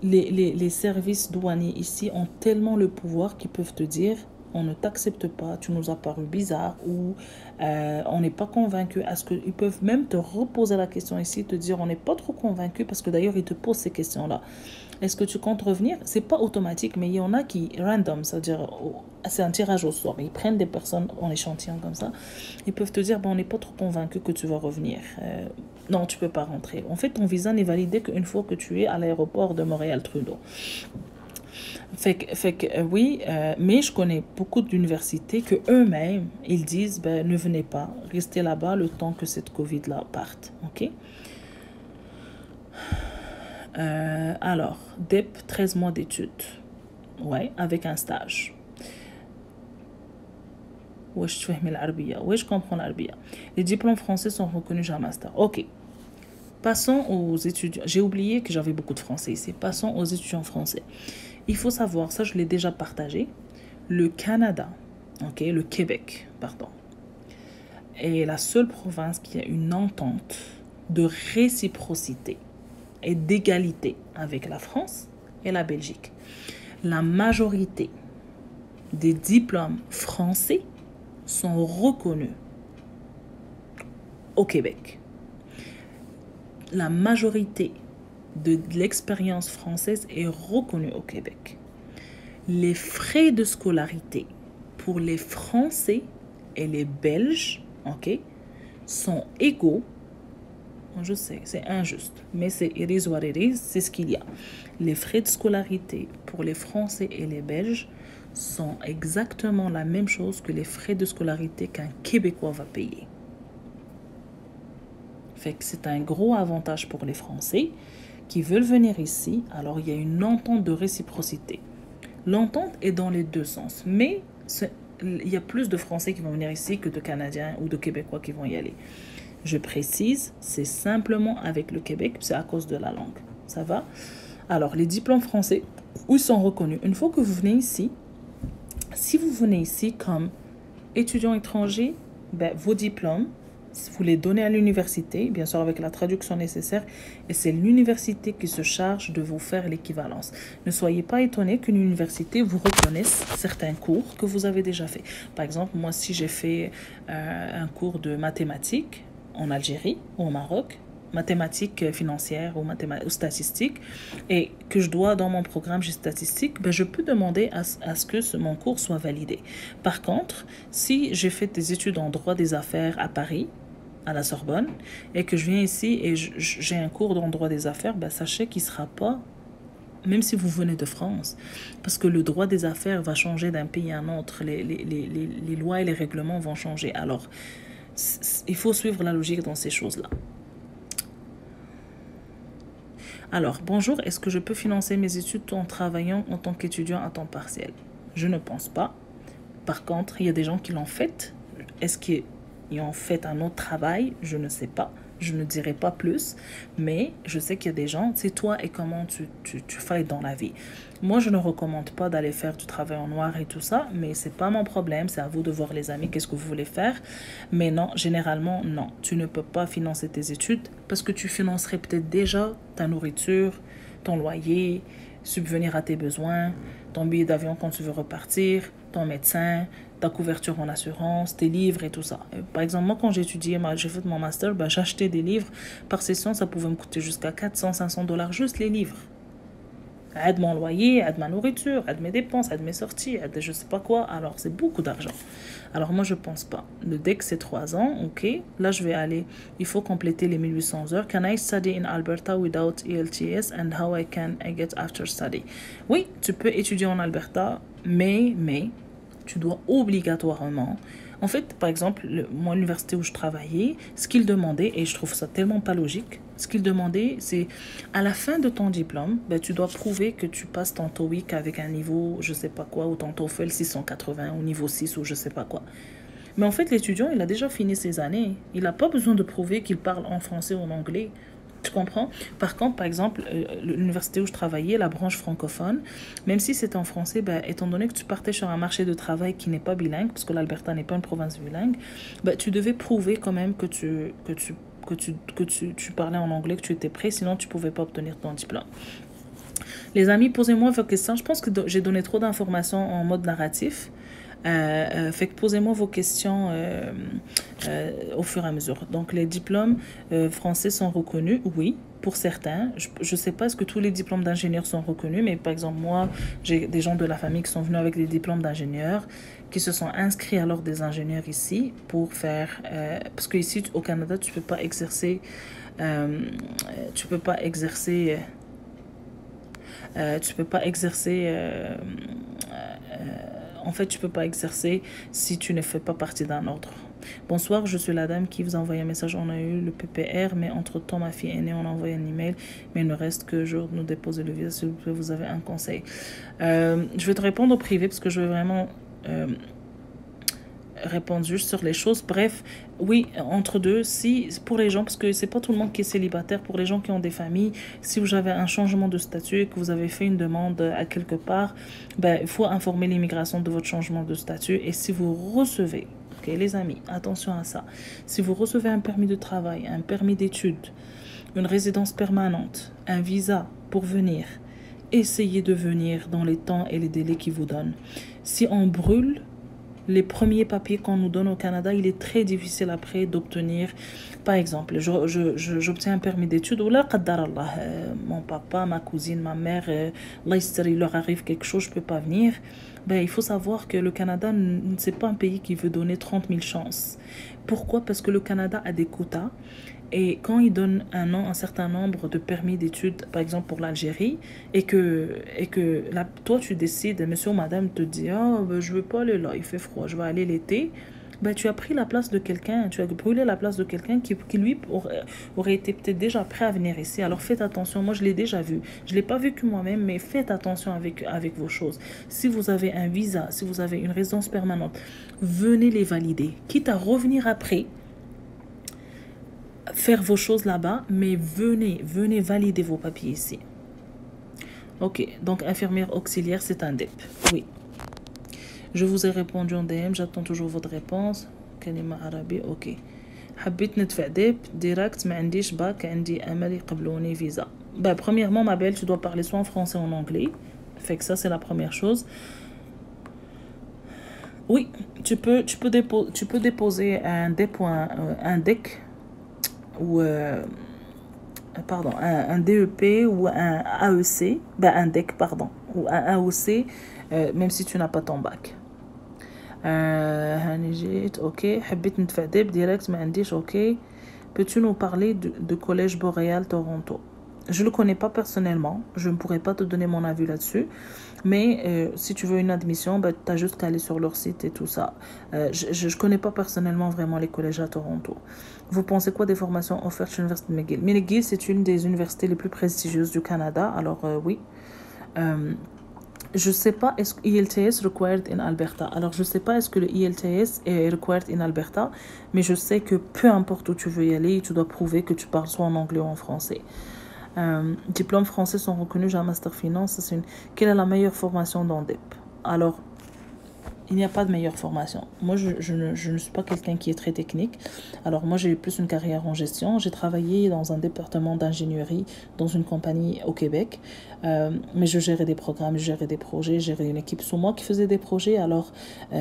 les services douaniers ici ont tellement le pouvoir qu'ils peuvent te dire, on ne t'accepte pas, tu nous as paru bizarre, ou on n'est pas convaincu. Ils peuvent même te reposer la question ici, te dire on n'est pas trop convaincu, parce que d'ailleurs ils te posent ces questions-là. Est-ce que tu comptes revenir? C'est pas automatique, mais il y en a qui random, c'est-à-dire c'est un tirage au sort. Ils prennent des personnes en échantillon comme ça. Ils peuvent te dire on n'est pas trop convaincu que tu vas revenir. Non, tu peux pas rentrer. En fait, ton visa n'est validé qu'une fois que tu es à l'aéroport de Montréal-Trudeau. Fait que oui, mais je connais beaucoup d'universités que eux-mêmes, ils disent, ben, ne venez pas, restez là-bas le temps que cette Covid-là parte, ok? Alors, DEP, 13 mois d'études. Ouais, avec un stage. واش تفهمي العربية واش comprends l'arabe. Les diplômes français sont reconnus j'ai un master. Ok. Passons aux étudiants. J'ai oublié que j'avais beaucoup de français ici. Passons aux étudiants français. Il faut savoir, ça je l'ai déjà partagé, le Canada, ok, le Québec, pardon, est la seule province qui a une entente de réciprocité et d'égalité avec la France et la Belgique. La majorité des diplômes français sont reconnus au Québec. La majorité de l'expérience française est reconnue au Québec. Les frais de scolarité pour les Français et les Belges, ok, sont égaux. Je sais, c'est injuste, mais c'est it is what it is, c'est ce qu'il y a. Les frais de scolarité pour les Français et les Belges sont exactement la même chose que les frais de scolarité qu'un Québécois va payer. Fait que c'est un gros avantage pour les Français qui veulent venir ici. Alors, il y a une entente de réciprocité. L'entente est dans les deux sens, mais il y a plus de Français qui vont venir ici que de Canadiens ou de Québécois qui vont y aller. Je précise, c'est simplement avec le Québec, c'est à cause de la langue. Ça va? Alors, les diplômes français, où ils sont reconnus? Une fois que vous venez ici, si vous venez ici comme étudiant étranger, ben, vos diplômes, vous les donnez à l'université, bien sûr avec la traduction nécessaire, et c'est l'université qui se charge de vous faire l'équivalence. Ne soyez pas étonnés qu'une université vous reconnaisse certains cours que vous avez déjà fait. Par exemple, moi, si j'ai fait un cours de mathématiques en Algérie ou au Maroc, mathématiques financières ou statistiques, et que je dois dans mon programme j'ai statistique, ben je peux demander à ce que mon cours soit validé. Par contre, si j'ai fait des études en droit des affaires à Paris, à la Sorbonne, et que je viens ici et j'ai un cours en droit des affaires, ben sachez qu'il ne sera pas, même si vous venez de France, parce que le droit des affaires va changer d'un pays à un autre, les lois et les règlements vont changer. Alors, il faut suivre la logique dans ces choses-là. Alors, bonjour, est-ce que je peux financer mes études tout en travaillant en tant qu'étudiant à temps partiel? Je ne pense pas. Par contre, il y a des gens qui l'ont fait. Est-ce qu'ils ont fait un autre travail? Je ne sais pas. Je ne dirai pas plus. Mais je sais qu'il y a des gens, c'est toi et comment tu fais dans la vie. Moi, je ne recommande pas d'aller faire du travail en noir et tout ça, mais c'est pas mon problème. C'est à vous de voir, les amis, qu'est-ce que vous voulez faire. Mais non, généralement, non. Tu ne peux pas financer tes études parce que tu financerais peut-être déjà ta nourriture, ton loyer, subvenir à tes besoins, ton billet d'avion quand tu veux repartir, ton médecin, ta couverture en assurance, tes livres et tout ça. Par exemple, moi, quand j'ai étudié, j'ai fait mon master, ben, j'achetais des livres. Par session, ça pouvait me coûter jusqu'à 400-500 $ juste les livres. Aide mon loyer, aide ma nourriture, aide mes dépenses, aide mes sorties, aide je sais pas quoi. Alors, c'est beaucoup d'argent. Alors, moi, je pense pas. Le DEC, c'est 3 ans, ok. Là, je vais aller, il faut compléter les 1800 heures. Can I study in Alberta without ELTS and how I get after study? Oui, tu peux étudier en Alberta, mais, tu dois obligatoirement... En fait, par exemple, moi, l'université où je travaillais, ce qu'ils demandaient, et je trouve ça tellement pas logique, ce qu'ils demandaient, c'est à la fin de ton diplôme, ben, tu dois prouver que tu passes ton TOEIC avec un niveau, je sais pas quoi, ou ton TOEFL 680, ou niveau 6, ou je sais pas quoi. Mais en fait, l'étudiant, il a déjà fini ses années. Il n'a pas besoin de prouver qu'il parle en français ou en anglais. Tu comprends? Par contre, par exemple, l'université où je travaillais, la branche francophone, même si c'était en français, ben, étant donné que tu partais sur un marché de travail qui n'est pas bilingue, parce que l'Alberta n'est pas une province bilingue, ben, tu devais prouver quand même que tu parlais en anglais, que tu étais prêt, sinon tu ne pouvais pas obtenir ton diplôme. Les amis, posez-moi vos questions. Je pense que j'ai donné trop d'informations en mode narratif. Fait que posez-moi vos questions au fur et à mesure. Donc, les diplômes français sont reconnus, oui, pour certains. Je ne sais pas est-ce que tous les diplômes d'ingénieurs sont reconnus, mais par exemple, moi, j'ai des gens de la famille qui sont venus avec des diplômes d'ingénieurs, qui se sont inscrits à l'ordre des ingénieurs ici pour faire... parce qu'ici, au Canada, tu ne peux pas exercer... en fait, tu peux pas exercer si tu ne fais pas partie d'un ordre. Bonsoir, je suis la dame qui vous a envoyé un message. On a eu le PPR, mais entre-temps, ma fille est née. On a envoyé un email, mais il ne reste que jour de nous déposer le visa. S'il vous plaît, vous avez un conseil. Je vais te répondre au privé parce que je veux vraiment répondre juste sur les choses. Bref, oui, entre deux, si pour les gens, parce que c'est pas tout le monde qui est célibataire, pour les gens qui ont des familles, si vous avez un changement de statut et que vous avez fait une demande à quelque part, ben, il faut informer l'immigration de votre changement de statut. Et si vous recevez, ok les amis, attention à ça, si vous recevez un permis de travail, un permis d'études, une résidence permanente, un visa pour venir, essayez de venir dans les temps et les délais qu'ils vous donnent. Si on brûle les premiers papiers qu'on nous donne au Canada, il est très difficile après d'obtenir. Par exemple, j'obtiens un permis d'études, ou là, mon papa, ma cousine, ma mère, il leur arrive quelque chose, je ne peux pas venir. Ben, il faut savoir que le Canada, c'est pas un pays qui veut donner 30 000 chances. Pourquoi? Parce que le Canada a des quotas. Et quand ils donnent un certain nombre de permis d'études, par exemple pour l'Algérie, et que là, toi tu décides, monsieur ou madame te dit, oh, ben, je veux pas aller là, il fait froid, je vais aller l'été, ben, tu as pris la place de quelqu'un, tu as brûlé la place de quelqu'un qui lui aurait été peut-être déjà prêt à venir ici. Alors faites attention, moi je l'ai déjà vu, je ne l'ai pas vu que moi-même, mais faites attention avec vos choses. Si vous avez un visa, si vous avez une résidence permanente, venez les valider, quitte à revenir après, faire vos choses là-bas, mais venez valider vos papiers ici. Ok, donc infirmière auxiliaire, c'est un DEP. Oui. Je vous ai répondu en DM, j'attends toujours votre réponse. كلمة عربي, ok. حبيت ندفع ديب direct, ما عنديش باك, عندي أمل يقبلوني visa. Bah, premièrement, ma belle, tu dois parler soit en français ou en anglais. Fait que ça, c'est la première chose. Oui, tu peux déposer un DEP ou un DEC ou pardon, un DEP ou un AEC, ben un DEC, pardon, ou un AOC, même si tu n'as pas ton bac. Ok, حبيت ندفع ديب direct ما عنديش, ok. Peux-tu nous parler de Collège Boréal Toronto? Je ne le connais pas personnellement, je ne pourrais pas te donner mon avis là-dessus, mais si tu veux une admission, ben, tu as juste qu'à aller sur leur site et tout ça. Je ne connais pas personnellement vraiment les collèges à Toronto. Vous pensez quoi des formations offertes chez l'Université de McGill? McGill, c'est une des universités les plus prestigieuses du Canada, alors oui. Je ne sais pas, est-ce que IELTS required in Alberta? Alors, je ne sais pas est-ce que le IELTS est required in Alberta, mais je sais que peu importe où tu veux y aller, tu dois prouver que tu parles soit en anglais ou en français. Diplômes français sont reconnus, j'ai un master finance. Quelle est la meilleure formation dans DEP? Alors, il n'y a pas de meilleure formation. Moi, je ne suis pas quelqu'un qui est très technique. Alors, moi, j'ai eu plus une carrière en gestion. J'ai travaillé dans un département d'ingénierie dans une compagnie au Québec. Mais je gérais des programmes, je gérais des projets, je gérais une équipe sous moi qui faisait des projets. Alors,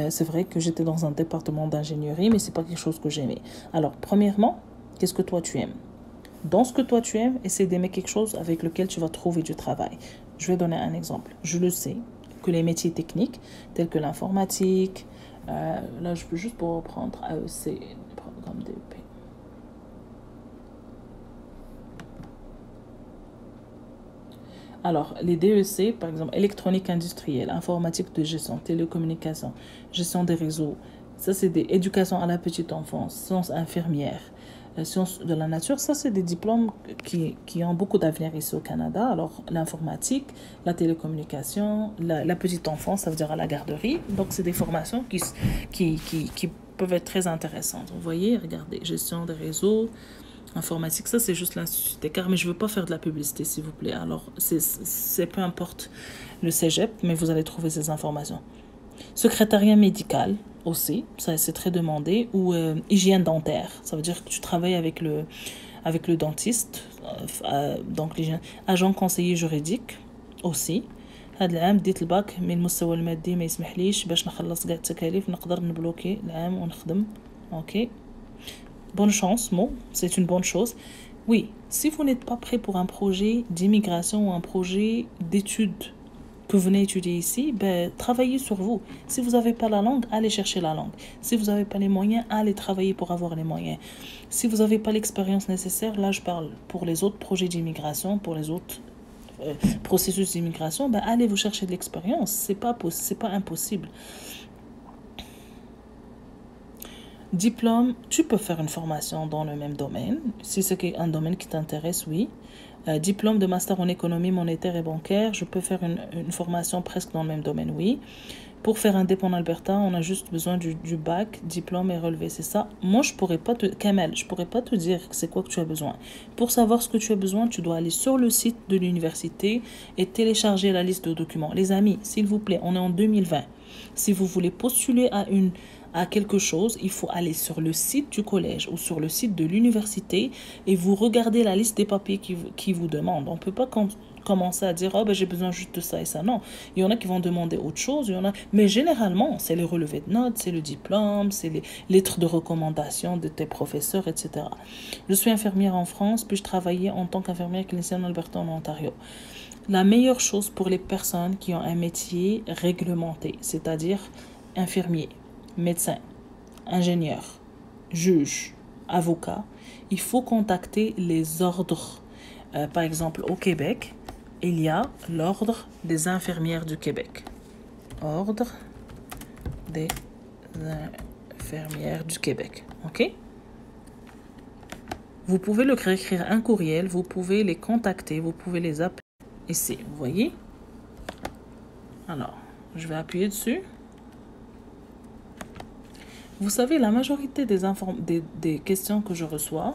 c'est vrai que j'étais dans un département d'ingénierie, mais ce n'est pas quelque chose que j'aimais. Alors, premièrement, qu'est-ce que toi, tu aimes? Dans ce que toi, tu aimes, essaie d'aimer quelque chose avec lequel tu vas trouver du travail. Je vais donner un exemple. Je le sais que les métiers techniques tels que l'informatique, là je peux juste pour reprendre AEC, programme DEP. Alors, les DEC, par exemple, électronique industrielle, informatique de gestion, télécommunication, gestion des réseaux, ça c'est des éducations à la petite enfance, sciences infirmières, sciences de la nature, ça c'est des diplômes qui ont beaucoup d'avenir ici au Canada. Alors l'informatique, la télécommunication, la petite enfance, ça veut dire à la garderie. Donc c'est des formations qui peuvent être très intéressantes. Vous voyez, regardez, gestion des réseaux, informatique, ça c'est juste l'Institut d'écart, mais je ne veux pas faire de la publicité s'il vous plaît. Alors c'est peu importe le cégep, mais vous allez trouver ces informations. Secrétariat médical aussi, ça c'est très demandé, ou hygiène dentaire, ça veut dire que tu travailles avec le dentiste, donc l'hygiène. Agent conseiller juridique aussi. هذا العام ديت الباك من المستوى المادي ما يسمحليش باش نخلص كاع التكاليف نقدر نبلوكي العام ونخدم. OK. Bonne chance, Mo, c'est une bonne chose. Oui, si vous n'êtes pas prêt pour un projet d'immigration ou un projet d'études que vous venez étudier ici, ben, travaillez sur vous. Si vous n'avez pas la langue, allez chercher la langue. Si vous n'avez pas les moyens, allez travailler pour avoir les moyens. Si vous n'avez pas l'expérience nécessaire, là je parle pour les autres projets d'immigration, pour les autres processus d'immigration, ben, allez vous chercher de l'expérience. C'est pas impossible. Diplôme, tu peux faire une formation dans le même domaine. Si c'est un domaine qui t'intéresse, oui. Diplôme de master en économie monétaire et bancaire, je peux faire une formation presque dans le même domaine, oui. Pour faire un DEP en Alberta, on a juste besoin du bac, diplôme et relevé, c'est ça. Moi, Kamel, je pourrais pas te dire c'est quoi que tu as besoin. Pour savoir ce que tu as besoin, tu dois aller sur le site de l'université et télécharger la liste de documents. Les amis, s'il vous plaît, on est en 2020. Si vous voulez postuler à quelque chose, il faut aller sur le site du collège ou sur le site de l'université et vous regardez la liste des papiers qui vous demandent. On ne peut pas commencer à dire, oh ben j'ai besoin juste de ça et ça. Non, il y en a qui vont demander autre chose, mais généralement, c'est les relevés de notes, c'est le diplôme, c'est les lettres de recommandation de tes professeurs, etc. Je suis infirmière en France, puis je travaillais en tant qu'infirmière clinicienne en Alberta, en Ontario. La meilleure chose pour les personnes qui ont un métier réglementé, c'est-à-dire infirmier, médecin, ingénieur, juge, avocat, il faut contacter les ordres. Par exemple, au Québec, il y a l'Ordre des infirmières du Québec. Ordre des infirmières du Québec. OK? Vous pouvez leur écrire un courriel, vous pouvez les contacter, vous pouvez les appeler. Ici, vous voyez? Alors, je vais appuyer dessus. Vous savez, la majorité des questions que je reçois,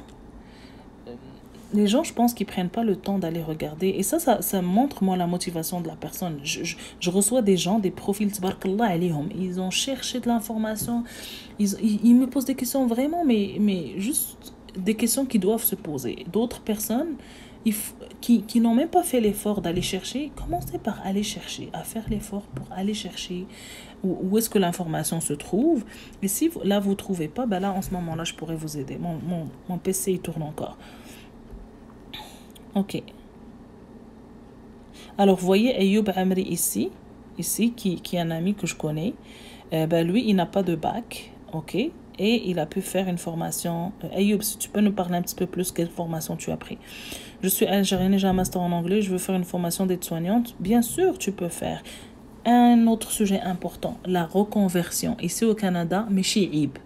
les gens, je pense qu'ils prennent pas le temps d'aller regarder. Et ça montre, moi, la motivation de la personne. Je reçois des gens, des profils, tabarakallah alayhum. Ils ont cherché de l'information. Ils me posent des questions vraiment, mais juste des questions qui doivent se poser. D'autres personnes qui n'ont même pas fait l'effort d'aller chercher, commencez par aller chercher, à faire l'effort pour aller chercher où est-ce que l'information se trouve. Et si là, vous ne trouvez pas, ben là, en ce moment-là, je pourrais vous aider. Mon PC, il tourne encore. Ok. Alors, vous voyez Ayoub Amri ici qui est un ami que je connais. Ben, lui, il n'a pas de bac, ok. Et il a pu faire une formation. Ayoub, si tu peux nous parler un petit peu plus, quelle formation tu as pris? Je suis algérienne, j'ai un master en anglais, je veux faire une formation d'aide-soignante. Bien sûr, tu peux faire. Un autre sujet important, la reconversion. Ici au Canada, mais chez IB.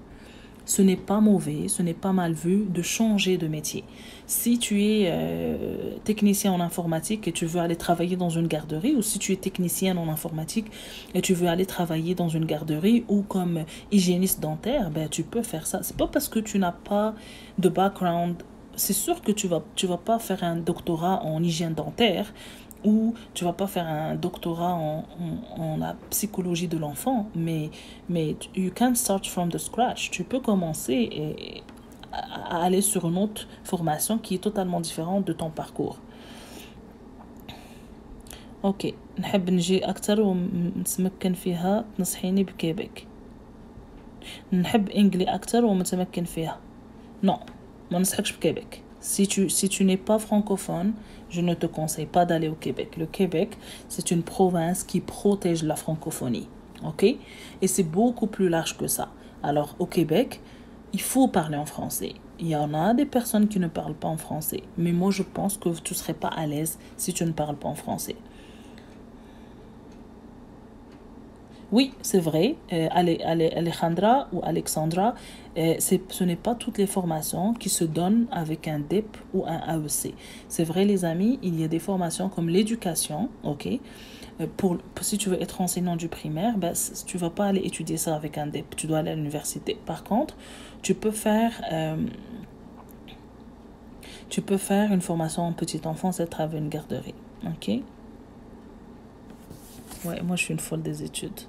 Ce n'est pas mauvais, ce n'est pas mal vu de changer de métier. Si tu es technicien en informatique et tu veux aller travailler dans une garderie, ou si tu es technicienne en informatique et tu veux aller travailler dans une garderie ou comme hygiéniste dentaire, ben, tu peux faire ça. C'est pas parce que tu n'as pas de background. C'est sûr que tu vas pas faire un doctorat en hygiène dentaire ou tu vas pas faire un doctorat en la psychologie de l'enfant, mais you can start from the scratch. Tu peux commencer à aller sur une autre formation qui est totalement différente de ton parcours. اوكي نحب نجي اكتر ونتمكن فيها تنصحيني بكيبك. نحب انجلي اكتر ومتمكن فيها. Non, ما نصحكش بكيبك. Si tu n'es pas francophone, je ne te conseille pas d'aller au Québec. Le Québec, c'est une province qui protège la francophonie. OK? Et c'est beaucoup plus large que ça. Alors, au Québec, il faut parler en français. Il y en a des personnes qui ne parlent pas en français. Mais moi, je pense que tu ne serais pas à l'aise si tu ne parles pas en français. Oui, c'est vrai. Alejandra ou Alexandra, ce n'est pas toutes les formations qui se donnent avec un DEP ou un AEC. C'est vrai, les amis, il y a des formations comme l'éducation, ok? Si tu veux être enseignant du primaire, ben, tu ne vas pas aller étudier ça avec un DEP, tu dois aller à l'université. Par contre, tu peux faire une formation en petite enfance à travers une garderie, ok? Ouais, moi je suis une folle des études.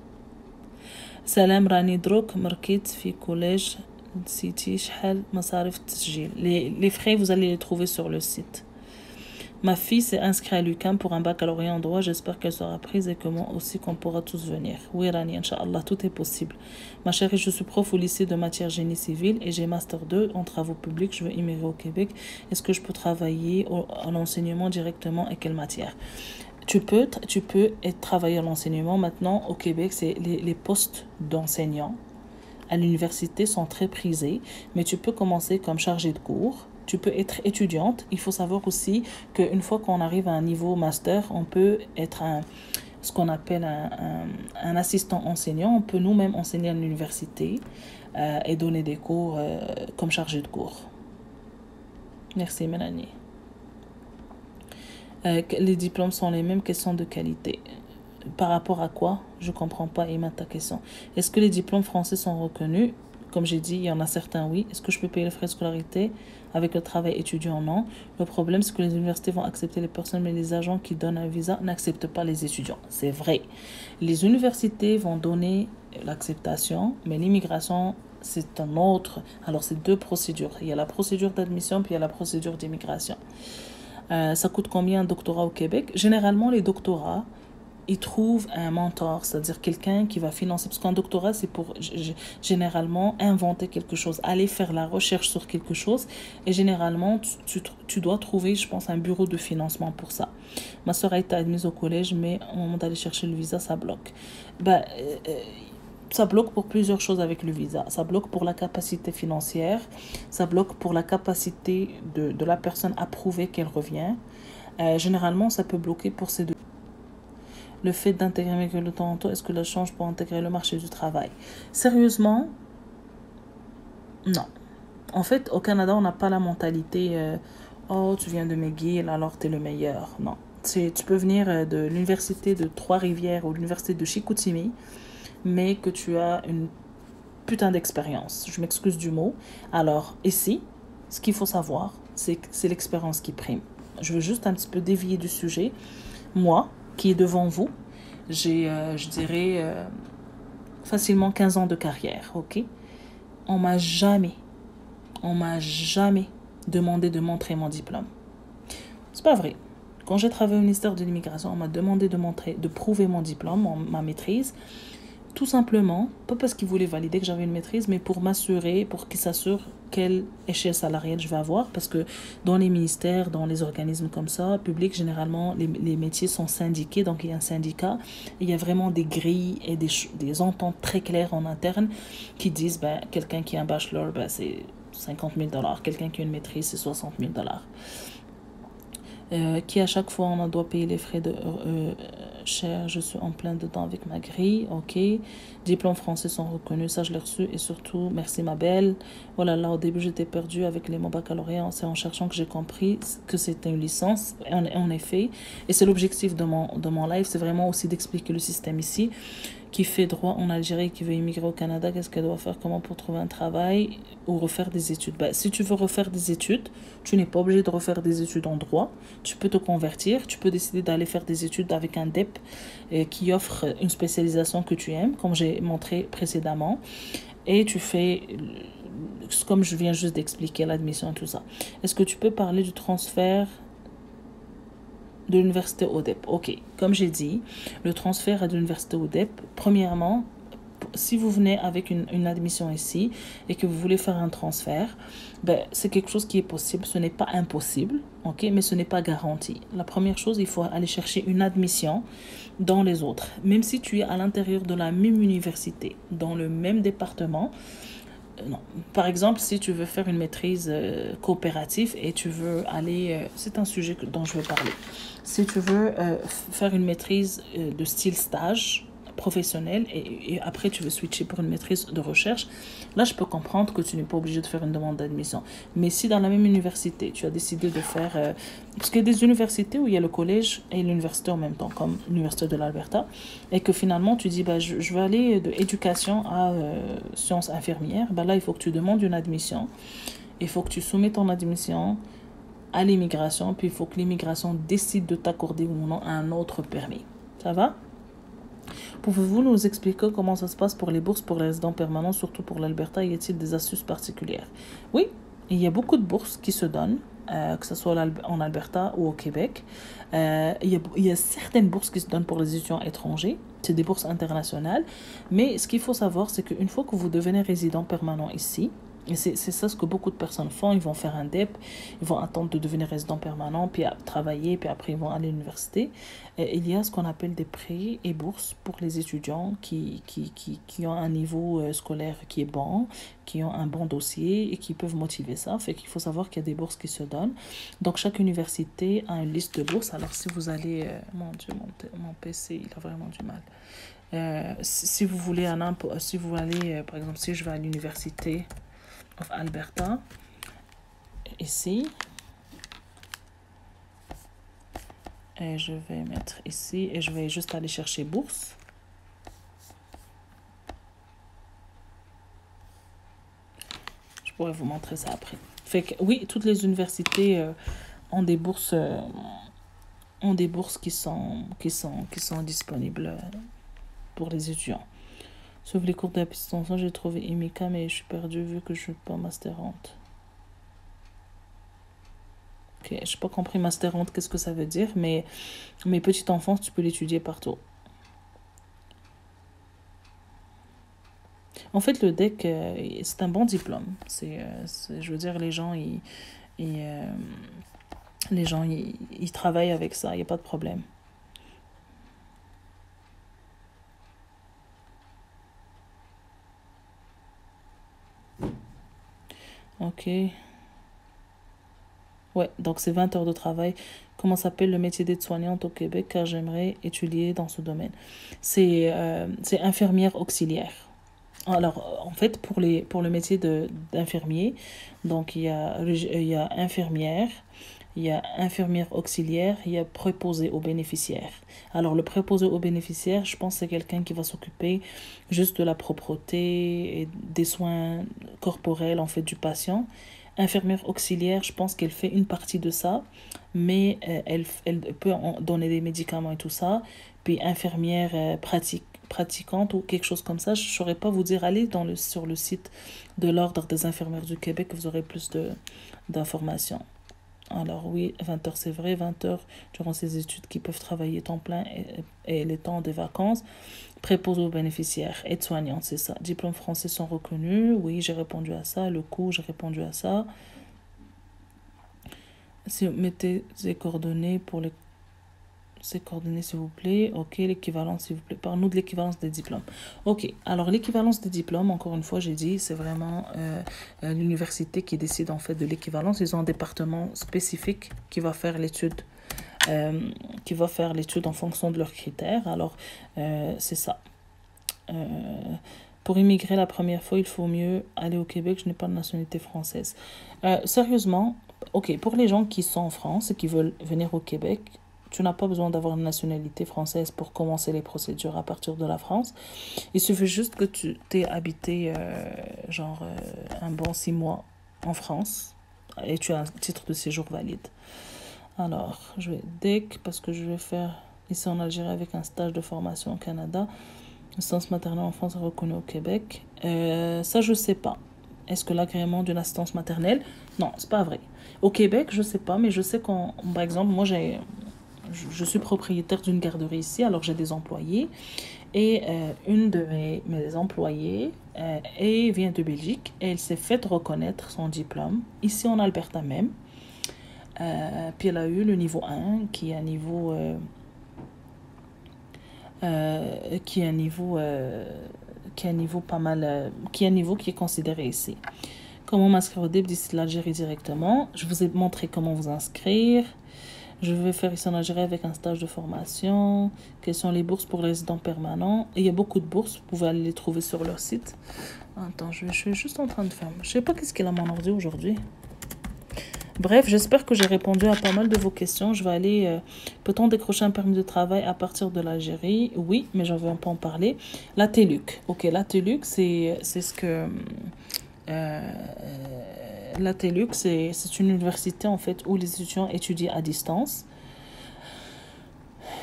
سلام راني دروك مركيت في كوليج نسيتي شحال مصاريف التسجيل. Les frais vous allez les trouver sur le site. Ma fille s'est inscrite à l'UQAM pour un baccalauréat en droit, j'espère qu'elle sera prise et que moi aussi qu'on pourra tous venir. Oui Rani, Inch'Allah, tout est possible. Ma chérie, je suis prof au lycée de matière génie civil et j'ai master 2 en travaux publics, je veux immigrer au Québec. Est-ce que je peux travailler en enseignement directement et quelle matière? Tu peux travailler à l'enseignement. Maintenant, au Québec, c'est les postes d'enseignants. à l'université sont très prisés, mais tu peux commencer comme chargée de cours. Tu peux être étudiante. Il faut savoir aussi qu'une fois qu'on arrive à un niveau master, on peut être ce qu'on appelle un assistant enseignant. On peut nous-mêmes enseigner à l'université et donner des cours comme chargé de cours. Merci Mélanie. Les diplômes sont les mêmes, questions de qualité. Par rapport à quoi? Je ne comprends pas, Emma, ta question. Est-ce que les diplômes français sont reconnus? Comme j'ai dit, il y en a certains, oui. Est-ce que je peux payer les frais de scolarité avec le travail étudiant? Non. Le problème, c'est que les universités vont accepter les personnes, mais les agents qui donnent un visa n'acceptent pas les étudiants. C'est vrai. Les universités vont donner l'acceptation, mais l'immigration, c'est un autre. Alors, c'est deux procédures. Il y a la procédure d'admission, puis il y a la procédure d'immigration. Ça coûte combien un doctorat au Québec? Généralement, les doctorats, ils trouvent un mentor, c'est-à-dire quelqu'un qui va financer. Parce qu'un doctorat, c'est pour généralement inventer quelque chose, aller faire la recherche sur quelque chose. Et généralement, tu dois trouver, je pense, un bureau de financement pour ça. Ma soeur a été admise au collège, mais au moment d'aller chercher le visa, ça bloque. Ça bloque pour plusieurs choses avec le visa. Ça bloque pour la capacité financière. Ça bloque pour la capacité de la personne à prouver qu'elle revient. Généralement, ça peut bloquer pour ces deux. Le fait d'intégrer le Toronto, est-ce que ça change pour intégrer le marché du travail? Sérieusement, non. En fait, au Canada, on n'a pas la mentalité oh, tu viens de McGill, alors tu es le meilleur. Non. Tu peux venir de l'université de Trois-Rivières ou de l'université de Chicoutimi, mais que tu as une putain d'expérience. Je m'excuse du mot. Alors, ici, ce qu'il faut savoir, c'est que c'est l'expérience qui prime. Je veux juste un petit peu dévier du sujet. Moi, qui est devant vous, j'ai, je dirais, facilement 15 ans de carrière, ok? On m'a jamais demandé de montrer mon diplôme. C'est pas vrai. Quand j'ai travaillé au ministère de l'Immigration, on m'a demandé de prouver mon diplôme, ma maîtrise, tout simplement, pas parce qu'ils voulaient valider que j'avais une maîtrise, mais pour m'assurer, pour qu'ils s'assurent quelle échelle salariale je vais avoir. Parce que dans les ministères, dans les organismes comme ça, publics, généralement, les métiers sont syndiqués. Donc, il y a un syndicat. Il y a vraiment des grilles et des ententes très claires en interne qui disent, quelqu'un qui a un bachelor, c'est 50 000 $. Quelqu'un qui a une maîtrise, c'est 60 000 $. Qui à chaque fois on doit payer les frais de cher, je suis en plein dedans avec ma grille, ok. Diplômes français sont reconnus, ça je l'ai reçu, et surtout, merci ma belle. Voilà, là au début j'étais perdue avec les mots baccalauréat, c'est en cherchant que j'ai compris que c'était une licence, en effet, et c'est l'objectif de mon live, c'est vraiment aussi d'expliquer le système ici, qui fait droit en Algérie, qui veut immigrer au Canada, qu'est-ce qu'elle doit faire, comment pour trouver un travail ou refaire des études. Si tu veux refaire des études, tu n'es pas obligé de refaire des études en droit. Tu peux te convertir, tu peux décider d'aller faire des études avec un DEP qui offre une spécialisation que tu aimes, comme j'ai montré précédemment. Et tu fais, comme je viens juste d'expliquer, l'admission et tout ça. Est-ce que tu peux parler du transfert de l'université ODEP? Ok, comme j'ai dit, le transfert à l'université ODEP, premièrement, si vous venez avec une admission ici et que vous voulez faire un transfert, c'est quelque chose qui est possible. Ce n'est pas impossible, ok, mais ce n'est pas garanti. La première chose, il faut aller chercher une admission dans les autres. Même si tu es à l'intérieur de la même université, dans le même département, non. Par exemple, si tu veux faire une maîtrise coopérative et tu veux aller... c'est un sujet dont je veux parler. Si tu veux faire une maîtrise de style stage professionnel et après tu veux switcher pour une maîtrise de recherche, là je peux comprendre que tu n'es pas obligé de faire une demande d'admission. Mais si dans la même université, tu as décidé de faire... parce qu'il y a des universités où il y a le collège et l'université en même temps, comme l'université de l'Alberta, et que finalement tu dis, je veux aller de éducation à sciences infirmières, là il faut que tu demandes une admission, il faut que tu soumets ton admission à l'immigration, puis il faut que l'immigration décide de t'accorder ou non un autre permis. Ça va? Pouvez-vous nous expliquer comment ça se passe pour les bourses pour les résidents permanents, surtout pour l'Alberta? Y a-t-il des astuces particulières? Oui, il y a beaucoup de bourses qui se donnent, que ce soit en Alberta ou au Québec. Il y a certaines bourses qui se donnent pour les étudiants étrangers. C'est des bourses internationales. Mais ce qu'il faut savoir, c'est qu'une fois que vous devenez résident permanent ici, Et c'est ça ce que beaucoup de personnes font. Ils vont faire un DEP, ils vont attendre de devenir résident permanent, puis travailler, puis après ils vont aller à l'université. Et il y a ce qu'on appelle des prêts et bourses pour les étudiants qui ont un niveau scolaire qui est bon, qui ont un bon dossier et qui peuvent motiver ça. Fait qu'il faut savoir qu'il y a des bourses qui se donnent. Donc chaque université a une liste de bourses. Alors si vous allez... mon Dieu, mon PC, il a vraiment du mal. Si vous voulez si vous allez, par exemple, si je vais à l'université of Alberta, ici, et je vais mettre ici, et je vais juste aller chercher bourse. Je pourrais vous montrer ça après. Fait que oui, toutes les universités ont des bourses qui sont disponibles pour les étudiants. Sauf les cours d'assistance, j'ai trouvé IMICA, mais je suis perdue vu que je suis pas masterante. Ok, je n'ai pas compris masterante, qu'est-ce que ça veut dire, mais petite enfance, tu peux l'étudier partout. En fait, le DEC, c'est un bon diplôme. Je veux dire, les gens, ils travaillent avec ça, il n'y a pas de problème. Ok. Ouais, donc c'est 20 heures de travail. Comment s'appelle le métier d'aide-soignante au Québec? Car j'aimerais étudier dans ce domaine. C'est infirmière auxiliaire. Alors, en fait, pour le métier d'infirmier, donc il y a infirmière, il y a infirmière auxiliaire, il y a préposé aux bénéficiaires. Alors, le préposé aux bénéficiaires, je pense que c'est quelqu'un qui va s'occuper juste de la propreté et des soins corporels, en fait, du patient. Infirmière auxiliaire, je pense qu'elle fait une partie de ça, mais elle peut donner des médicaments et tout ça. Puis infirmière pratiquante ou quelque chose comme ça, je ne saurais pas vous dire. Allez sur le site de l'Ordre des infirmières du Québec, vous aurez plus d'informations. Alors oui, 20 heures, c'est vrai, 20 heures durant ces études qui peuvent travailler temps plein et les temps de vacances. Préposé aux bénéficiaires, aide-soignante, c'est ça. Diplômes français sont reconnus. Oui, j'ai répondu à ça. Le coût, j'ai répondu à ça. Si vous mettez ces coordonnées ces coordonnées, s'il vous plaît. Ok, l'équivalence, s'il vous plaît. Parle-nous de l'équivalence des diplômes. Ok, alors l'équivalence des diplômes, encore une fois, j'ai dit, c'est vraiment l'université qui décide en fait de l'équivalence. Ils ont un département spécifique qui va faire l'étude. En fonction de leurs critères. Alors, c'est ça. Pour immigrer la première fois, il faut mieux aller au Québec. Je n'ai pas de nationalité française. Sérieusement, ok, pour les gens qui sont en France et qui veulent venir au Québec, tu n'as pas besoin d'avoir une nationalité française pour commencer les procédures à partir de la France. Il suffit juste que tu t'aies habité un bon 6 mois en France et tu as un titre de séjour valide. Alors, je vais DEC parce que je vais faire ici en Algérie avec un stage de formation au Canada. Assistance maternelle en France est reconnue au Québec. Ça, je sais pas. Est-ce que l'agrément d'une assistance maternelle? Non, c'est pas vrai. Au Québec, je sais pas, mais je sais par exemple, moi, je suis propriétaire d'une garderie ici, alors j'ai des employés. Et une de mes employées vient de Belgique et elle s'est faite reconnaître son diplôme ici en Alberta même. Puis elle a eu le niveau 1 qui est un niveau pas mal qui est un niveau qui est considéré ici. Comment m'inscrire au DEP d'ici l'Algérie directement? Je vous ai montré comment vous inscrire. Je vais faire ici en Algérie avec un stage de formation. Quelles sont les bourses pour les résidents permanents? Et il y a beaucoup de bourses, vous pouvez aller les trouver sur leur site. Attends, je suis juste en train de faire. Je sais pas qu'est-ce qu'il a mon ordi aujourd'hui. Bref, j'espère que j'ai répondu à pas mal de vos questions. Je vais aller... peut-on décrocher un permis de travail à partir de l'Algérie? Oui, mais j'en vais pas en parler. La TELUC. Ok, la TELUC, c'est ce que... la TELUC, c'est une université en fait où les étudiants étudient à distance.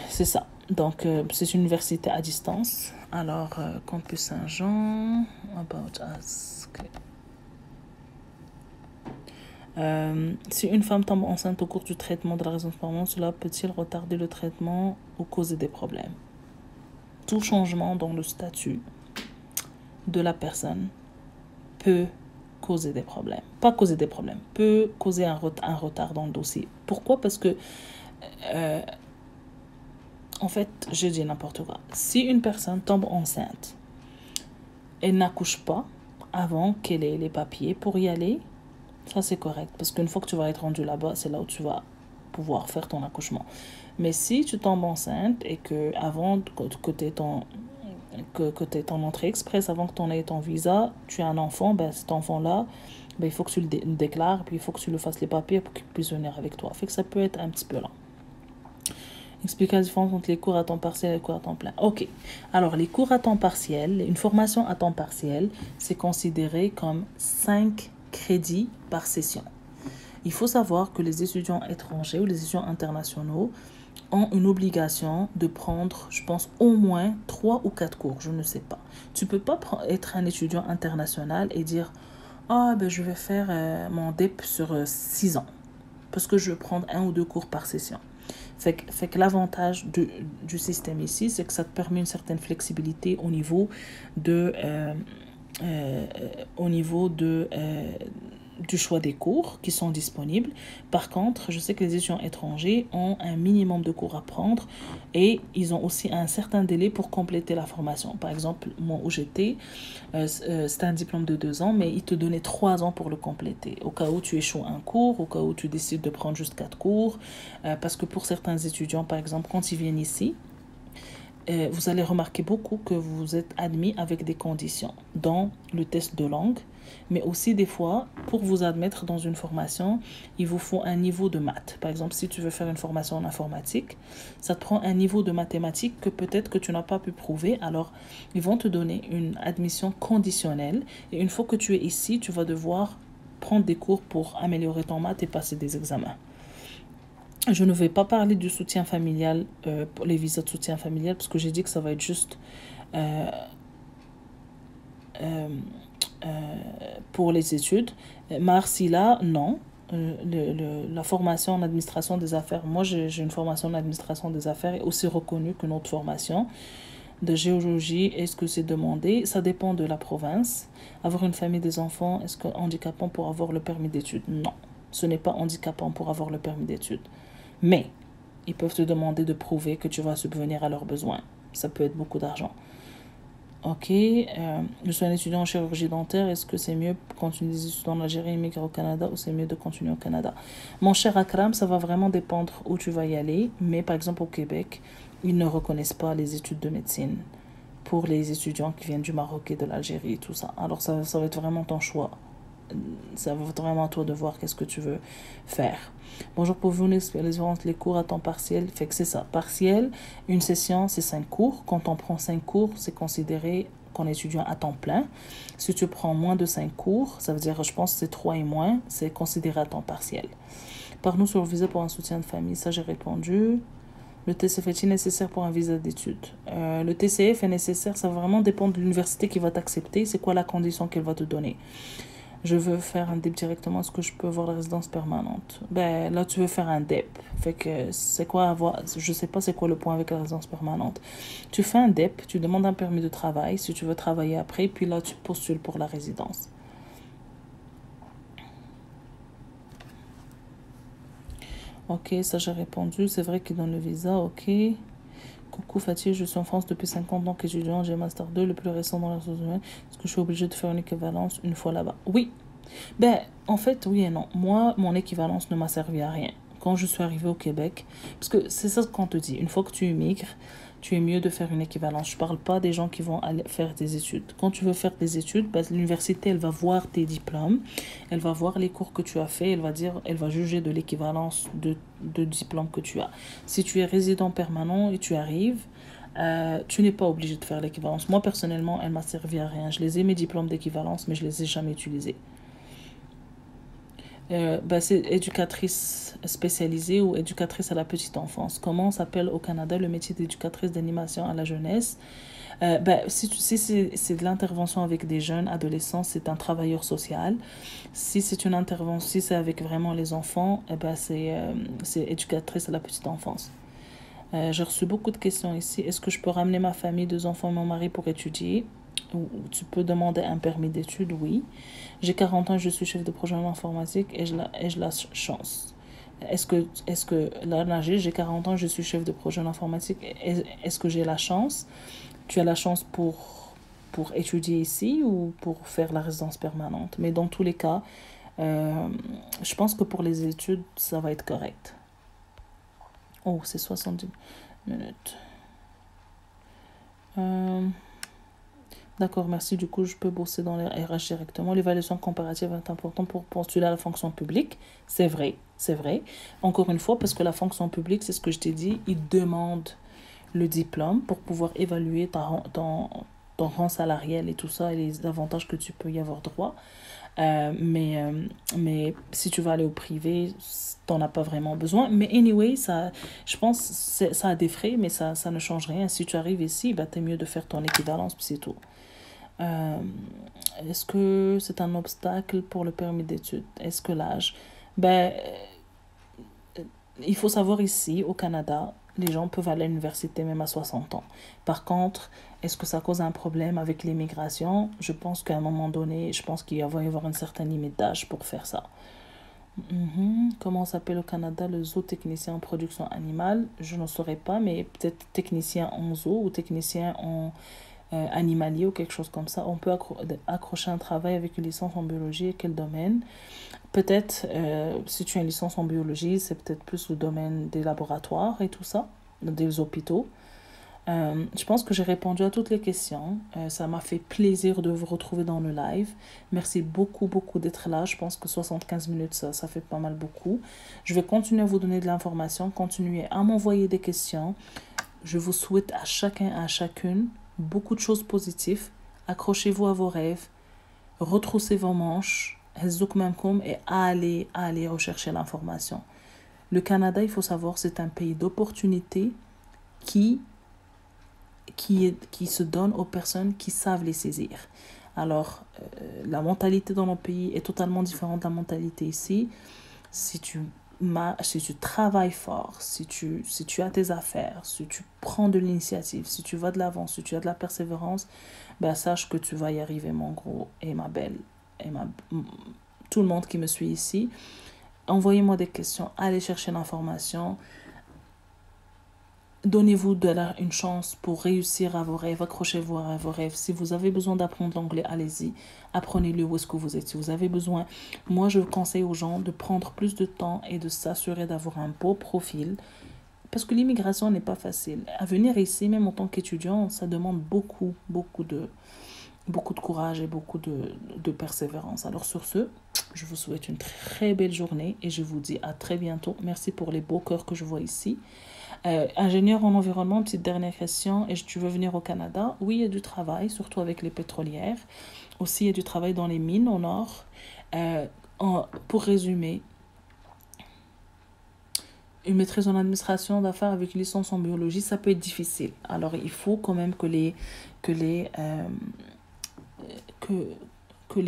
C'est ça. Donc, c'est une université à distance. Alors, Campus Saint-Jean, About Us. Okay. Si une femme tombe enceinte au cours du traitement de la résidence permanente, cela peut-il retarder le traitement ou causer des problèmes? Tout changement dans le statut de la personne peut causer des problèmes. Pas causer des problèmes, peut causer un retard dans le dossier. Pourquoi? Parce que, en fait, je dis n'importe quoi. Si une personne tombe enceinte, elle n'accouche pas avant qu'elle ait les papiers pour y aller, ça c'est correct. Parce qu'une fois que tu vas être rendu là-bas, c'est là où tu vas pouvoir faire ton accouchement. Mais si tu tombes enceinte et que avant que tu aies ton entrée express, avant que tu aies ton visa, tu as un enfant, ben cet enfant-là, ben, il faut que tu le déclares, puis il faut que tu lui fasses les papiers pour qu'il puisse venir avec toi. Fait que ça peut être un petit peu lent. Expliquer la différence entre les cours à temps partiel et les cours à temps plein. Ok. Alors, les cours à temps partiel, une formation à temps partiel, c'est considéré comme 5 crédits par session. Il faut savoir que les étudiants étrangers ou les étudiants internationaux ont une obligation de prendre, je pense, au moins 3 ou 4 cours, je ne sais pas. Tu ne peux pas être un étudiant international et dire « Ah, ben je vais faire mon DEP sur 6 ans, parce que je vais prendre 1 ou 2 cours par session. » Fait que l'avantage du système ici, c'est que ça te permet une certaine flexibilité au niveau du choix des cours qui sont disponibles. Par contre, je sais que les étudiants étrangers ont un minimum de cours à prendre et ils ont aussi un certain délai pour compléter la formation. Par exemple, moi où j'étais, c'était un diplôme de 2 ans, mais ils te donnaient 3 ans pour le compléter. Au cas où tu échoues un cours, au cas où tu décides de prendre juste 4 cours, parce que pour certains étudiants, par exemple, quand ils viennent ici, vous allez remarquer beaucoup que vous êtes admis avec des conditions, dont le test de langue, mais aussi des fois, pour vous admettre dans une formation, il vous faut un niveau de maths. Par exemple, si tu veux faire une formation en informatique, ça te prend un niveau de mathématiques que peut-être que tu n'as pas pu prouver. Alors, ils vont te donner une admission conditionnelle. Et une fois que tu es ici, tu vas devoir prendre des cours pour améliorer ton maths et passer des examens. Je ne vais pas parler du soutien familial, pour les visas de soutien familial, parce que j'ai dit que ça va être juste pour les études. Marsila, non. La formation en administration des affaires, moi j'ai une formation en administration des affaires aussi reconnue que notre formation de géologie. Est-ce que c'est demandé? Ça dépend de la province. Avoir une famille, des enfants, est-ce que handicapant pour avoir le permis d'études? Non, ce n'est pas handicapant pour avoir le permis d'études. Mais ils peuvent te demander de prouver que tu vas subvenir à leurs besoins. Ça peut être beaucoup d'argent. Ok, je suis un étudiant en chirurgie dentaire. Est-ce que c'est mieux de continuer des études en Algérie et migrer au Canada ou c'est mieux de continuer au Canada? Mon cher Akram, ça va vraiment dépendre où tu vas y aller. Mais par exemple au Québec, ils ne reconnaissent pas les études de médecine pour les étudiants qui viennent du Maroc et de l'Algérie et tout ça. Alors ça va être vraiment ton choix. Ça va être vraiment à toi de voir qu'est-ce que tu veux faire. Bonjour, pouvez-vous nous expliquer les différences entre les cours à temps partiel? Fait que c'est ça, partiel, une session c'est 5 cours. Quand on prend 5 cours, c'est considéré qu'on est étudiant à temps plein. Si tu prends moins de 5 cours, ça veut dire, je pense que c'est 3 et moins, c'est considéré à temps partiel. Par-nous sur le visa pour un soutien de famille, ça j'ai répondu. Le TCF est-il nécessaire pour un visa d'études? Le TCF est nécessaire, ça va vraiment dépendre de l'université qui va t'accepter, c'est quoi la condition qu'elle va te donner. Je veux faire un DEP directement, est-ce que je peux avoir la résidence permanente? Ben là, tu veux faire un DEP. Fait que c'est quoi avoir, je sais pas c'est quoi le point avec la résidence permanente. Tu fais un DEP, tu demandes un permis de travail si tu veux travailler après, puis là, tu postules pour la résidence. Ok, ça j'ai répondu. C'est vrai qu'il donne le visa, ok. Coucou Fatih, je suis en France depuis 50 ans qu'étudiant, j'ai Master 2, le plus récent dans les ressources humaines. Est-ce que je suis obligée de faire une équivalence une fois là-bas? Oui. Ben, en fait, oui et non. Moi, mon équivalence ne m'a servi à rien quand je suis arrivée au Québec. Parce que c'est ça qu'on te dit. Une fois que tu immigres, tu es mieux de faire une équivalence. Je parle pas des gens qui vont aller faire des études. Quand tu veux faire des études, ben, l'université, elle va voir tes diplômes, elle va voir les cours que tu as fait, elle va juger de l'équivalence de diplôme que tu as. Si tu es résident permanent et tu arrives, tu n'es pas obligé de faire l'équivalence. Moi, personnellement, elle m'a servi à rien. Je les ai mes diplômes d'équivalence, mais je les ai jamais utilisés. C'est éducatrice spécialisée ou éducatrice à la petite enfance. Comment s'appelle au Canada le métier d'éducatrice d'animation à la jeunesse? Si c'est de l'intervention avec des jeunes adolescents, c'est un travailleur social. Si c'est une intervention, si c'est avec vraiment les enfants, c'est éducatrice à la petite enfance. J'ai reçu beaucoup de questions ici. Est-ce que je peux ramener ma famille, 2 enfants et mon mari pour étudier? Tu peux demander un permis d'études, oui. J'ai 40 ans, je suis chef de projet en informatique et je la chance. Est-ce que là, j'ai 40 ans, je suis chef de projet en informatique. Est-ce que j'ai la chance? Tu as la chance pour étudier ici ou pour faire la résidence permanente. Mais dans tous les cas, je pense que pour les études, ça va être correct. Oh, c'est 70 minutes. D'accord, merci. Du coup, je peux bosser dans les RH directement. L'évaluation comparative est importante pour postuler à la fonction publique. C'est vrai, c'est vrai. Encore une fois, parce que la fonction publique, c'est ce que je t'ai dit, ils demandent le diplôme pour pouvoir évaluer ton rang salarial et tout ça et les avantages que tu peux y avoir droit. Mais si tu vas aller au privé, t'en as pas vraiment besoin. Mais anyway, ça, je pense ça a des frais, mais ça ne change rien. Si tu arrives ici, bah, t'es mieux de faire ton équivalence, puis c'est tout. Est-ce que c'est un obstacle pour le permis d'études? Est-ce que l'âge? Ben, il faut savoir ici, au Canada, les gens peuvent aller à l'université même à 60 ans. Par contre, est-ce que ça cause un problème avec l'immigration? Je pense qu'à un moment donné, je pense qu'il va y avoir une certaine limite d'âge pour faire ça. Comment s'appelle au Canada le zootechnicien en production animale? Je ne saurais pas, mais peut-être technicien en zoo ou technicien en animalier ou quelque chose comme ça. On peut accrocher un travail avec une licence en biologie et quel domaine? Peut-être, si tu as une licence en biologie, c'est peut-être plus le domaine des laboratoires et tout ça, des hôpitaux. Je pense que j'ai répondu à toutes les questions. Ça m'a fait plaisir de vous retrouver dans le live. Merci beaucoup, beaucoup d'être là. Je pense que 75 minutes, ça fait pas mal beaucoup. Je vais continuer à vous donner de l'information, continuer à m'envoyer des questions. Je vous souhaite à chacun et à chacune beaucoup de choses positives. Accrochez-vous à vos rêves, retroussez vos manches, et allez rechercher l'information. Le Canada, il faut savoir, c'est un pays d'opportunités qui se donne aux personnes qui savent les saisir. Alors, la mentalité dans nos pays est totalement différente de la mentalité ici. Si tu travailles fort, si tu as tes affaires, si tu prends de l'initiative, si tu vas de l'avant, si tu as de la persévérance, ben sache que tu vas y arriver, mon gros et ma belle, et tout le monde qui me suit ici. Envoyez-moi des questions, allez chercher l'information. Donnez-vous une chance pour réussir à vos rêves, accrochez-vous à vos rêves. Si vous avez besoin d'apprendre l'anglais, allez-y, apprenez-le où est-ce que vous êtes. Si vous avez besoin, moi je conseille aux gens de prendre plus de temps et de s'assurer d'avoir un beau profil. Parce que l'immigration n'est pas facile. À venir ici, même en tant qu'étudiant, ça demande beaucoup de courage et beaucoup de persévérance. Alors sur ce, je vous souhaite une très belle journée et je vous dis à très bientôt. Merci pour les beaux cœurs que je vois ici. Ingénieur en environnement, petite dernière question. Et tu veux venir au Canada? Oui, il y a du travail, surtout avec les pétrolières. Aussi, il y a du travail dans les mines au nord. Pour résumer, une maîtrise en administration d'affaires avec une licence en biologie, ça peut être difficile. Alors, il faut quand même que les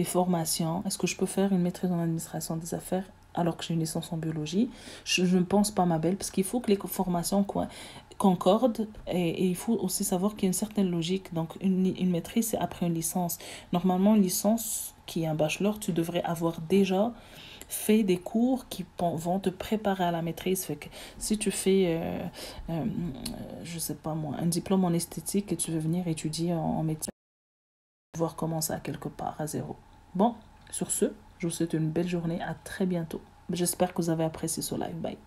formations... Est-ce que je peux faire une maîtrise en administration des affaires alors que j'ai une licence en biologie? Je ne pense pas, ma belle, parce qu'il faut que les formations concordent et il faut aussi savoir qu'il y a une certaine logique. Donc, une maîtrise, c'est après une licence. Normalement, une licence qui est un bachelor, tu devrais avoir déjà fait des cours qui vont te préparer à la maîtrise. Fait que si tu fais, je sais pas moi, un diplôme en esthétique et tu veux venir étudier en médecine, pouvoir commencer à quelque part à zéro. Bon, sur ce, je vous souhaite une belle journée. À très bientôt. J'espère que vous avez apprécié ce live. Bye.